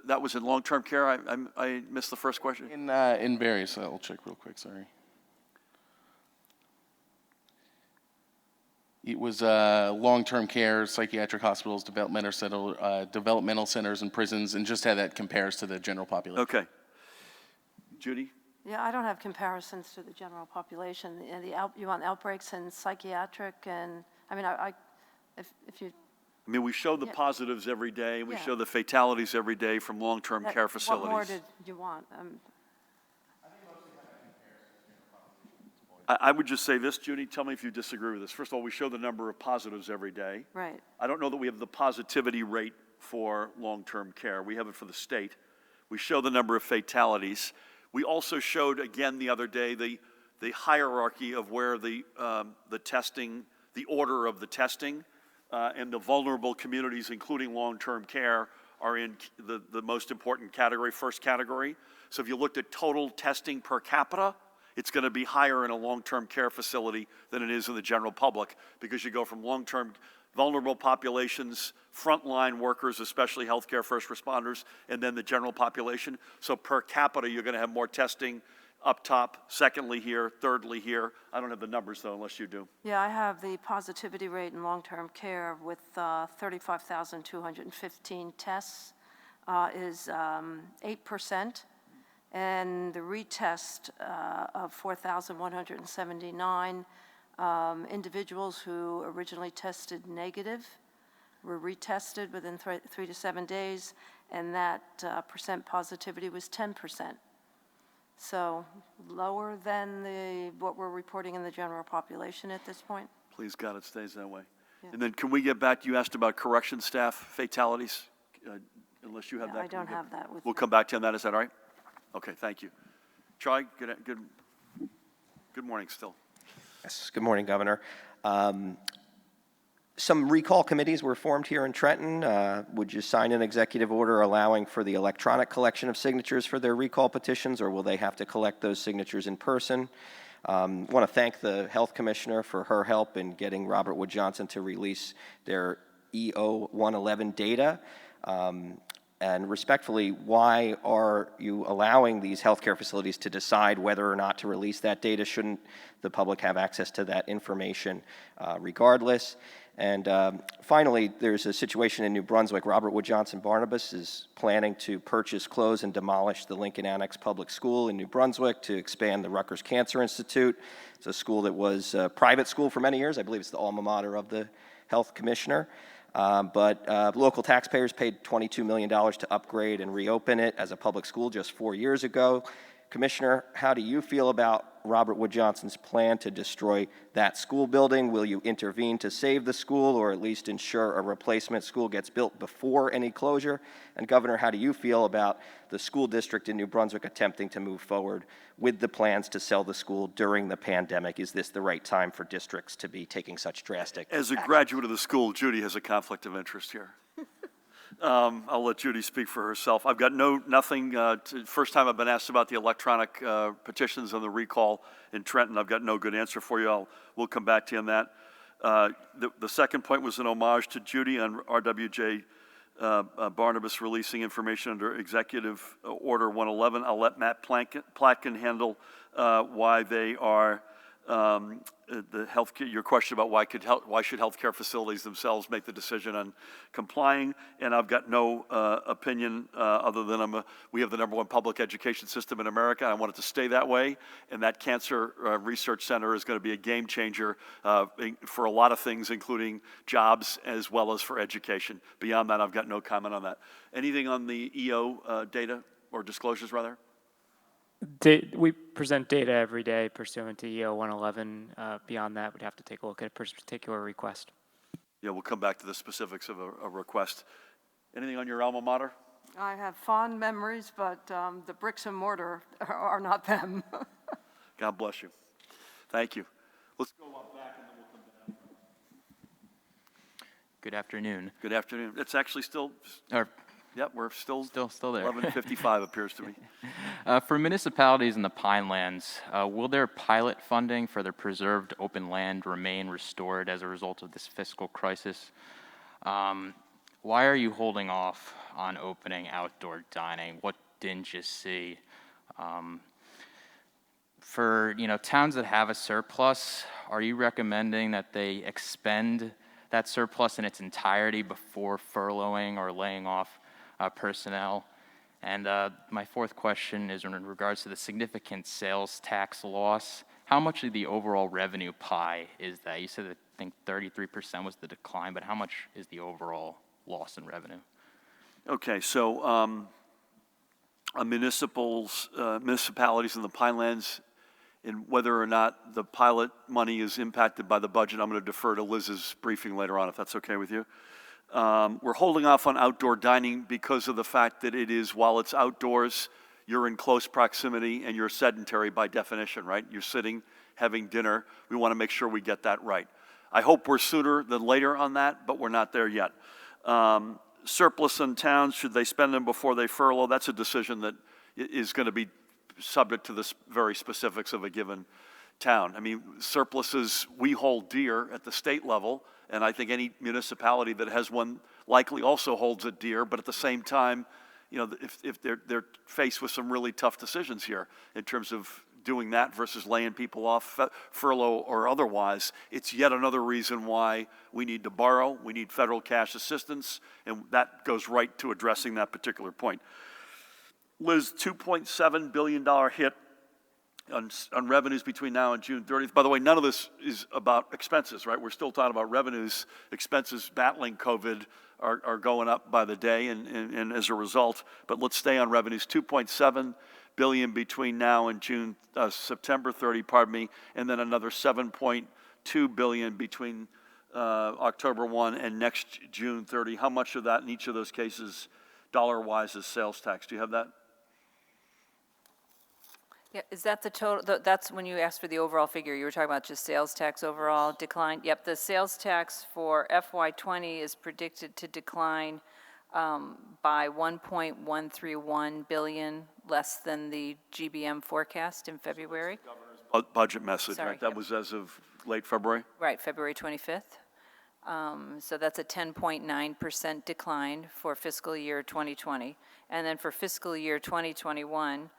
That was in long-term care. I missed the first question. In various, I'll check real quick, sorry. It was long-term care, psychiatric hospitals, developmental centers and prisons, and just how that compares to the general population. Okay. Judy? Yeah, I don't have comparisons to the general population. You want outbreaks in psychiatric and, I mean, if you. I mean, we show the positives every day, and we Yeah. show the fatalities every day from long-term care facilities. What more did you want? I would just say this, Judy, tell me if you disagree with this. First of all, we show the number of positives every day. Right. I don't know that we have the positivity rate for long-term care. We have it for the state. We show the number of fatalities. We also showed, again, the other day, the hierarchy of where the testing, the order of the testing, and the vulnerable communities, including long-term care, are in the most important category, first category. So if you looked at total testing per capita, it's going to be higher in a long-term care facility than it is in the general public, because you go from long-term vulnerable populations, frontline workers, especially healthcare first responders, and then the general population. So per capita, you're going to have more testing up top, secondly here, thirdly here. I don't have the numbers, though, unless you do. Yeah, I have the positivity rate in long-term care with 35,215 tests is 8%. And the retest of 4,179 individuals who originally tested negative were retested within 3 to 7 days, and that percent positivity was 10%. So lower than what we're reporting in the general population at this point. Please, God, it stays that way. Yeah. And then can we get back, you asked about correction staff fatalities, unless you have that. I don't have that with We'll me. come back to you on that, is that all right? Okay, thank you. Troy, good morning still. Yes, good morning, Governor. Some recall committees were formed here in Trenton. Would you sign an executive order allowing for the electronic collection of signatures for their recall petitions, or will they have to collect those signatures in person? I want to thank the Health Commissioner for her help in getting Robert Wood Johnson to release their EO 111 data. And respectfully, why are you allowing these healthcare facilities to decide whether or not to release that data? Shouldn't the public have access to that information regardless? And finally, there's a situation in New Brunswick. Robert Wood Johnson Barnabas is planning to purchase, close, and demolish the Lincoln Annex Public School in New Brunswick to expand the Rutgers Cancer Institute. It's a school that was a private school for many years. I believe it's the alma mater of the Health Commissioner. But local taxpayers paid $22 million to upgrade and reopen it as a public school just 4 years ago. Commissioner, how do you feel about Robert Wood Johnson's plan to destroy that school building? Will you intervene to save the school, or at least ensure a replacement school gets built before any closure? And Governor, how do you feel about the school district in New Brunswick attempting to move forward with the plans to sell the school during the pandemic? Is this the right time for districts to be taking such drastic As a action? graduate of the school, Judy has a conflict of interest here. I'll let Judy speak for herself. I've got nothing, first time I've been asked about the electronic petitions on the recall in Trenton. I've got no good answer for you. We'll come back to you on that. The second point was an homage to Judy on RWJ Barnabas releasing information under Executive Order 111. I'll let Matt Platkin handle why they are the healthcare. Your question about why should healthcare facilities themselves make the decision on complying, and I've got no opinion other than we have the #1 public education system in America. I want it to stay that way, and that cancer research center is going to be a game changer for a lot of things, including jobs as well as for education. Beyond that, I've got no comment on that. Anything on the EO data or disclosures rather? We present data every day pursuant to EO 111. Beyond that, we'd have to take a look at a particular request. Yeah, we'll come back to the specifics of a request. Anything on your alma mater? I have fond memories, but the bricks and mortar are not them. God bless you. Thank you. Let's go up back and then we'll come down. Good afternoon. Good afternoon. It's actually still, Or yep, we're still there. 11:55 appears to be. For municipalities in the Pinelands, will their pilot funding for their preserved open land remain restored as a result of this fiscal crisis? Why are you holding off on opening outdoor dining? What didn't you see? For towns that have a surplus, are you recommending that they expend that surplus in its entirety before furloughing or laying off personnel? And my fourth question is in regards to the significant sales tax loss. How much of the overall revenue pie is that? You said I think 33% was the decline, but how much is the overall loss in revenue? Okay, so municipalities in the Pinelands, and whether or not the pilot money is impacted by the budget, I'm going to defer to Liz's briefing later on, if that's okay with you. We're holding off on outdoor dining because of the fact that it is, while it's outdoors, you're in close proximity and you're sedentary by definition, right? You're sitting, having dinner. We want to make sure we get that right. I hope we're sooner than later on that, but we're not there yet. Surplus in towns, should they spend them before they furlough? That's a decision that is going to be subject to the very specifics of a given town. I mean, surpluses we hold dear at the state level, and I think any municipality that has one likely also holds it dear, but at the same time, if they're faced with some really tough decisions here in terms of doing that versus laying people off, furlough or otherwise, it's yet another reason why we need to borrow, we need federal cash assistance, and that goes right to addressing that particular point. Liz, $2.7 billion hit on revenues between now and June 30th. By the way, none of this is about expenses, right? We're still talking about revenues. Expenses battling COVID are going up by the day and as a result, but let's stay on revenues. $2.7 billion between now and September 30, and then another $7.2 billion between October 1 and next June 30. How much of that in each of those cases, dollar-wise, is sales tax? Do you have that? Yeah, is that the total, that's when you asked for the overall figure, you were talking about just sales tax overall decline? Yep, the sales tax for FY20 is predicted to decline by $1.131 billion, less than the GBM forecast in February. Budget message, Sorry, right? That yep. was as of late February? Right, February 25th. So that's a 10.9% decline for fiscal year 2020. And then for fiscal year 2021,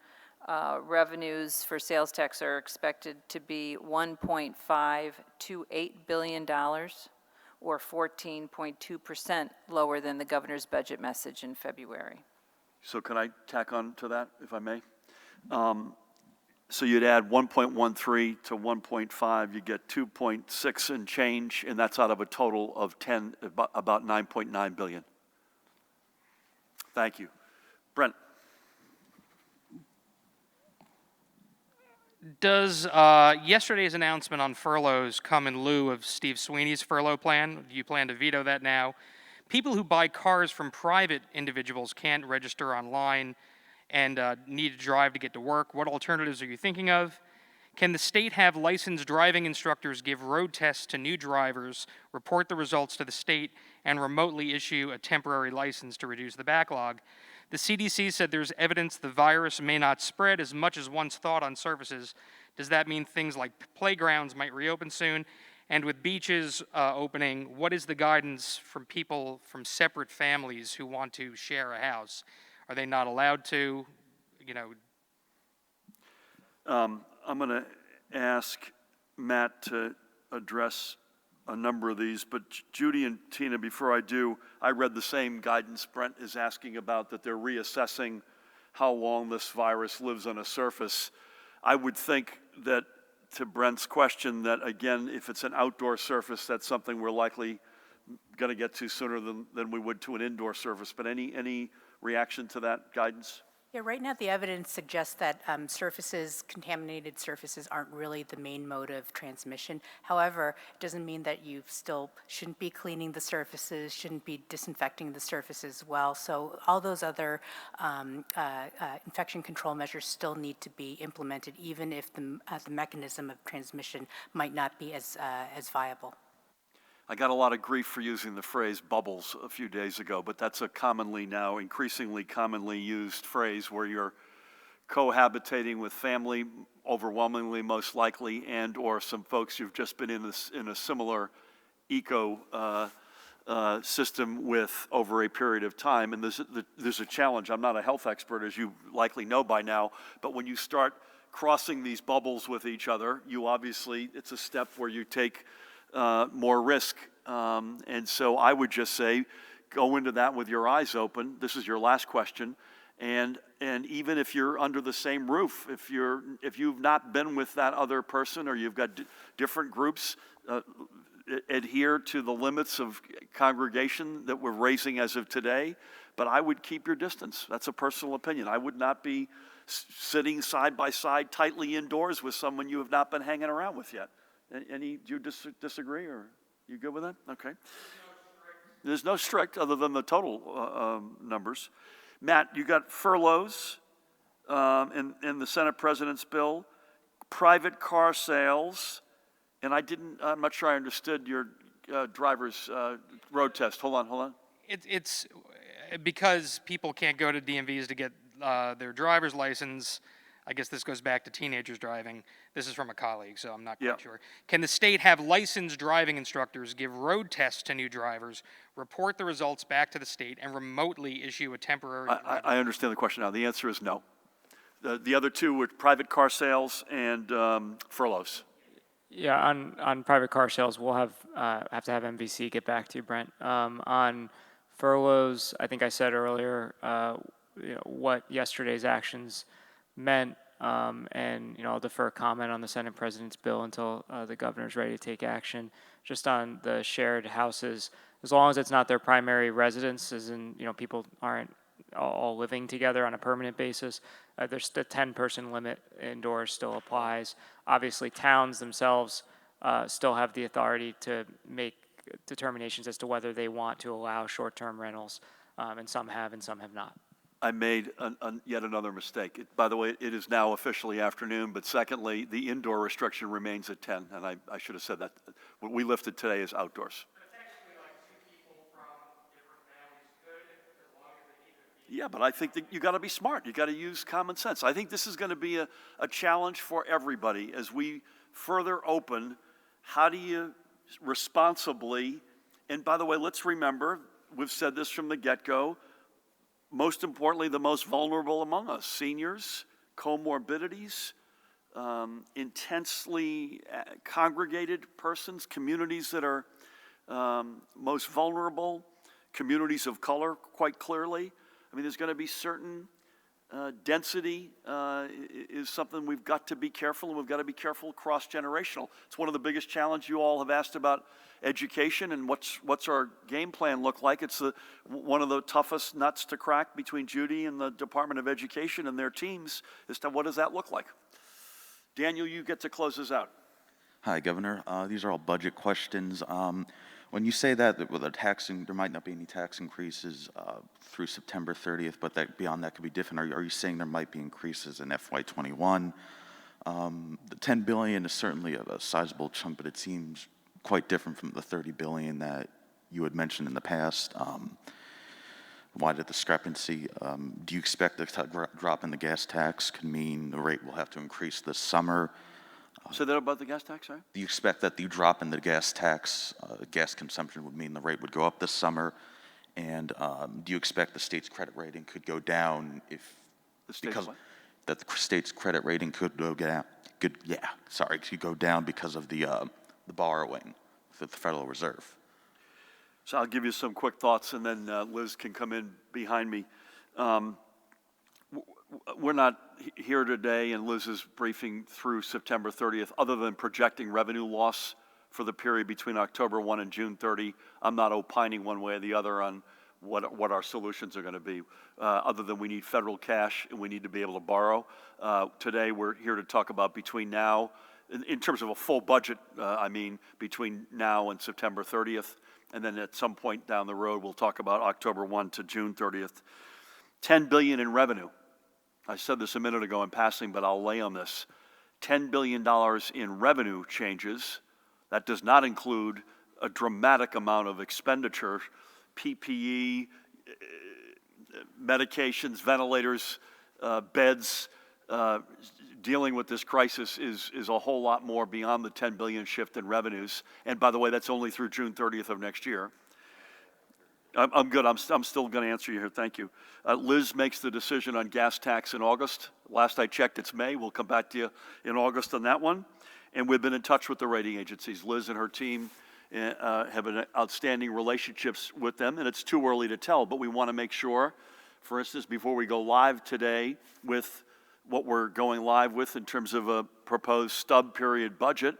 revenues for sales tax are expected to be $1.528 billion, or 14.2% lower than the governor's budget message in February. So can I tack on to that, if I may? So you'd add 1.13 to 1.5, you get 2.6 and change, and that's out of a total of about 9.9 billion. Thank you. Brent. Does yesterday's announcement on furloughs come in lieu of Steve Sweeney's furlough plan? Do you plan to veto that now? People who buy cars from private individuals can't register online and need to drive to get to work. What alternatives are you thinking of? Can the state have licensed driving instructors give road tests to new drivers, report the results to the state, and remotely issue a temporary license to reduce the backlog? The CDC said there's evidence the virus may not spread as much as once thought on surfaces. Does that mean things like playgrounds might reopen soon? And with beaches opening, what is the guidance from people from separate families who want to share a house? Are they not allowed to, I'm going to ask Matt to address a number of these, but Judy and Tina, before I do, I read the same guidance Brent is asking about, that they're reassessing how long this virus lives on a surface. I would think that, to Brent's question, that again, if it's an outdoor surface, that's something we're likely going to get to sooner than we would to an indoor surface. But any reaction to that guidance? Yeah, right now the evidence suggests that contaminated surfaces aren't really the main mode of transmission. However, it doesn't mean that you still shouldn't be cleaning the surfaces, shouldn't be disinfecting the surfaces as well. So all those other infection control measures still need to be implemented, even if the mechanism of transmission might not be as viable. I got a lot of grief for using the phrase bubbles a few days ago, but that's a increasingly commonly used phrase where you're cohabitating with family, overwhelmingly most likely, and or some folks you've just been in a similar system with over a period of time. And there's a challenge. I'm not a health expert, as you likely know by now, but when you start crossing these bubbles with each other, it's a step where you take more risk. And so I would just say, go into that with your eyes open. This is your last question. And even if you're under the same roof, if you've not been with that other person, or you've got different groups, adhere to the limits of congregation that we're raising as of today. But I would keep your distance. That's a personal opinion. I would not be sitting side by side tightly indoors with someone you have not been hanging around with yet. Do you disagree, or you good with that? Okay. There's no strict other than the total numbers. Matt, you got furloughs in the Senate President's bill, private car sales, and I'm not sure I understood your driver's road test. Hold on. It's because people can't go to DMVs to get their driver's license. I guess this goes back to teenagers driving. This is from a colleague, so I'm not quite sure. Can the state have licensed driving instructors give road tests to new drivers, report the results back to the state, and remotely issue a temporary... I understand the question now. The answer is no. The other two were private car sales and furloughs. Yeah, on private car sales, we'll have to have MVC get back to you, Brent. On furloughs, I think I said earlier what yesterday's actions meant, and I'll defer comment on the Senate President's bill until the governor's ready to take action. Just on the shared houses, as long as it's not their primary residence, as in people aren't all living together on a permanent basis, there's the 10-person limit indoors still applies. Obviously, towns themselves still have the authority to make determinations as to whether they want to allow short-term rentals, and some have and some have not. I made yet another mistake. By the way, it is now officially afternoon, but secondly, the indoor restriction remains at 10, and I should have said that. What we lifted today is outdoors. Yeah, but I think that you got to be smart. You got to use common sense. I think this is going to be a challenge for everybody as we further open. How do you responsibly, and by the way, let's remember, we've said this from the get-go, most importantly, the most vulnerable among us, seniors, comorbidities, intensely congregated persons, communities that are most vulnerable, communities of color, quite clearly. I mean, there's going to be certain density is something we've got to be careful, and we've got to be careful cross-generational. It's one of the biggest challenges you all have asked about education and what's our game plan look like. It's one of the toughest nuts to crack between Judy and the Department of Education and their teams as to what does that look like. Daniel, you get to close us out. Hi, Governor. These are all budget questions. When you say that with there might not be any tax increases through September 30th, but that beyond that could be different, are you saying there might be increases in FY21? The $10 billion is certainly a sizable chunk, but it seems quite different from the $30 billion that you had mentioned in the past. Why the discrepancy? Do you expect the drop in the gas tax could mean the rate will have to increase this summer? Say that about the gas tax, sorry? Do you expect that the drop in the gas tax, gas consumption would mean the rate would go up this summer? And do you expect the state's credit rating could go down that the state's credit rating could go down? Could go down because of the borrowing for the Federal Reserve? So I'll give you some quick thoughts, and then Liz can come in behind me. We're not here today, and Liz is briefing through September 30th, other than projecting revenue loss for the period between October 1 and June 30. I'm not opining one way or the other on what our solutions are going to be, other than we need federal cash and we need to be able to borrow. Today, we're here to talk about between now, in terms of a full budget, between now and September 30th, and then at some point down the road, we'll talk about October 1 to June 30th. $10 billion in revenue. I said this a minute ago in passing, but I'll lay on this. $10 billion in revenue changes. That does not include a dramatic amount of expenditure, PPE, medications, ventilators, beds. Dealing with this crisis is a whole lot more beyond the $10 billion shift in revenues. And by the way, that's only through June 30th of next year. I'm good. I'm still going to answer you here. Thank you. Liz makes the decision on gas tax in August. Last I checked, it's May. We'll come back to you in August on that one. And we've been in touch with the rating agencies. Liz and her team have an outstanding relationships with them, and it's too early to tell. But we want to make sure, for instance, before we go live today with what we're going live with in terms of a proposed stub period budget,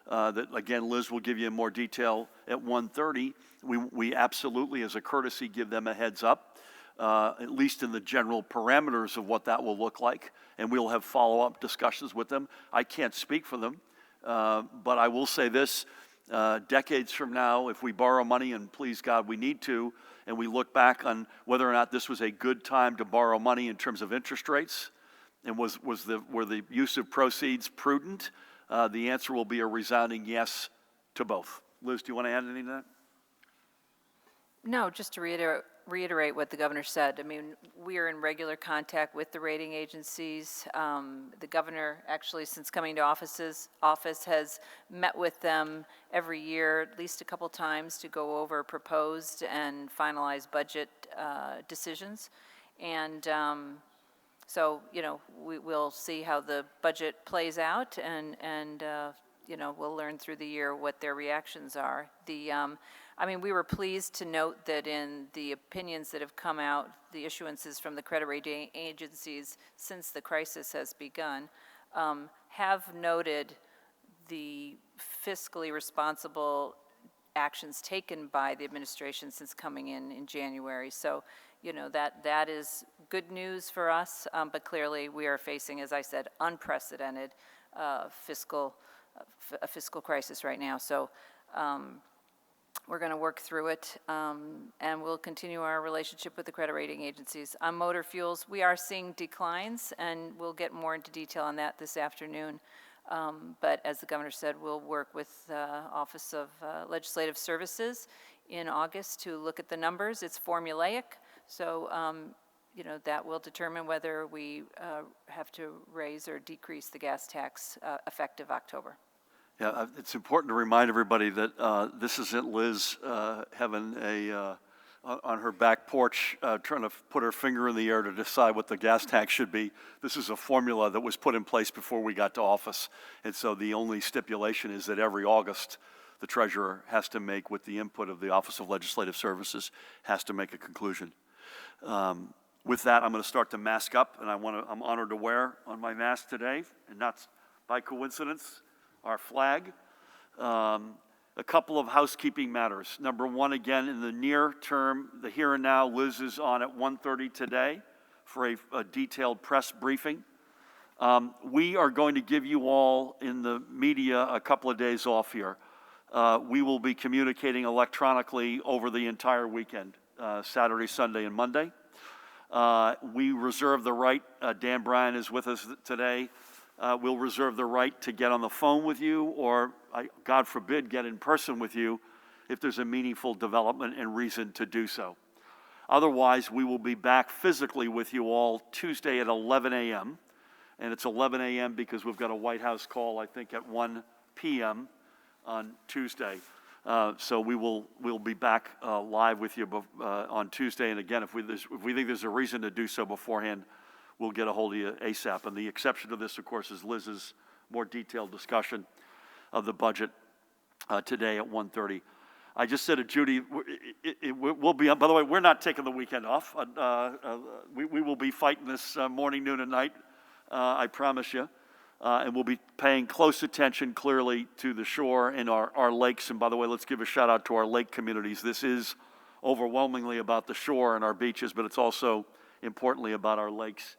that again, Liz will give you more detail at 1:30. We absolutely, as a courtesy, give them a heads up, at least in the general parameters of what that will look like, and we'll have follow-up discussions with them. I can't speak for them, but I will say this, decades from now, if we borrow money, and please God, we need to, and we look back on whether or not this was a good time to borrow money in terms of interest rates, and were the use of proceeds prudent, the answer will be a resounding yes to both. Liz, do you want to add anything to that? No, just to reiterate what the governor said. I mean, we are in regular contact with the rating agencies. The governor, actually, since coming to office, has met with them every year, at least a couple times, to go over proposed and finalized budget decisions. And so, we'll see how the budget plays out, and we'll learn through the year what their reactions are. We were pleased to note that in the opinions that have come out, the issuances from the credit rating agencies since the crisis has begun, have noted the fiscally responsible actions taken by the administration since coming in January. So, that is good news for us, but clearly we are facing, as I said, unprecedented fiscal crisis right now. So we're going to work through it, and we'll continue our relationship with the credit rating agencies. On motor fuels, we are seeing declines, and we'll get more into detail on that this afternoon. But as the governor said, we'll work with the Office of Legislative Services in August to look at the numbers. It's formulaic, so that will determine whether we have to raise or decrease the gas tax effective October. Yeah, it's important to remind everybody that this isn't Liz having on her back porch trying to put her finger in the air to decide what the gas tax should be. This is a formula that was put in place before we got to office. And so the only stipulation is that every August, the treasurer has to make, with the input of the Office of Legislative Services, has to make a conclusion. With that, I'm going to start to mask up, and I'm honored to wear on my mask today, and not by coincidence, our flag. A couple of housekeeping matters. Number one, again, in the near term, the here and now, Liz is on at 1:30 today for a detailed press briefing. We are going to give you all in the media a couple of days off here. We will be communicating electronically over the entire weekend, Saturday, Sunday, and Monday. We reserve the right, Dan Bryan is with us today, we'll reserve the right to get on the phone with you or, God forbid, get in person with you if there's a meaningful development and reason to do so. Otherwise, we will be back physically with you all Tuesday at 11 a.m. And it's 11 a.m. because we've got a White House call, I think, at 1 p.m. on Tuesday. So we'll be back live with you on Tuesday. And again, if we think there's a reason to do so beforehand, we'll get a hold of you ASAP. And the exception to this, of course, is Liz's more detailed discussion of the budget today at 1:30. I just said to Judy, we'll be, by the way, we're not taking the weekend off. We will be fighting this morning, noon, and night, I promise you. And we'll be paying close attention, clearly, to the shore and our lakes. And by the way, let's give a shout out to our lake communities. This is overwhelmingly about the shore and our beaches, but it's also importantly about our lakes.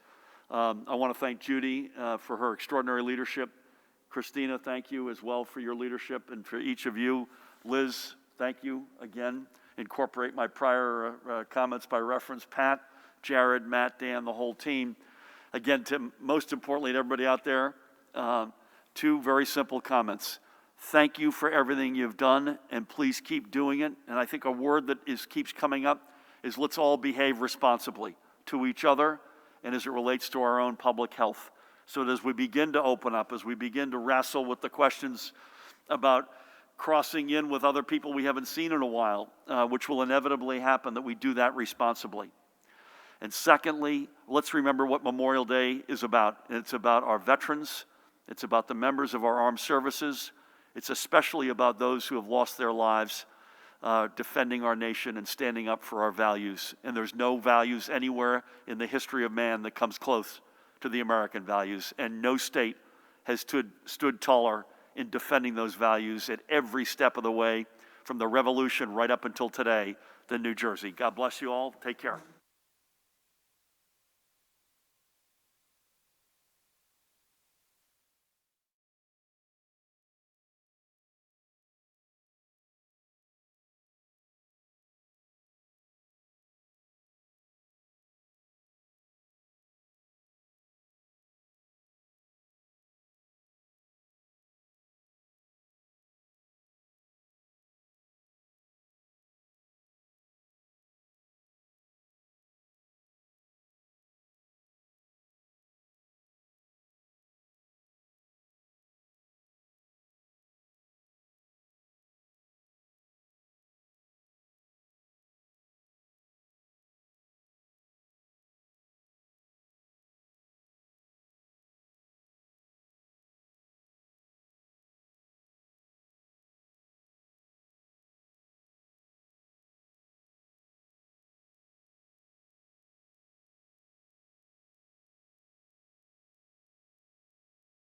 I want to thank Judy for her extraordinary leadership. Christina, thank you as well for your leadership, and for each of you. Liz, thank you again. Incorporate my prior comments by reference. Pat, Jared, Matt, Dan, the whole team. Again, most importantly to everybody out there, two very simple comments. Thank you for everything you've done, and please keep doing it. And I think a word that keeps coming up is let's all behave responsibly to each other and as it relates to our own public health. So that as we begin to open up, as we begin to wrestle with the questions about crossing in with other people we haven't seen in a while, which will inevitably happen, that we do that responsibly. And secondly, let's remember what Memorial Day is about. It's about our veterans. It's about the members of our armed services. It's especially about those who have lost their lives defending our nation and standing up for our values. And there's no values anywhere in the history of man that comes close to the American values. And no state has stood taller in defending those values at every step of the way, from the Revolution right up until today, than New Jersey. God bless you all. Take care.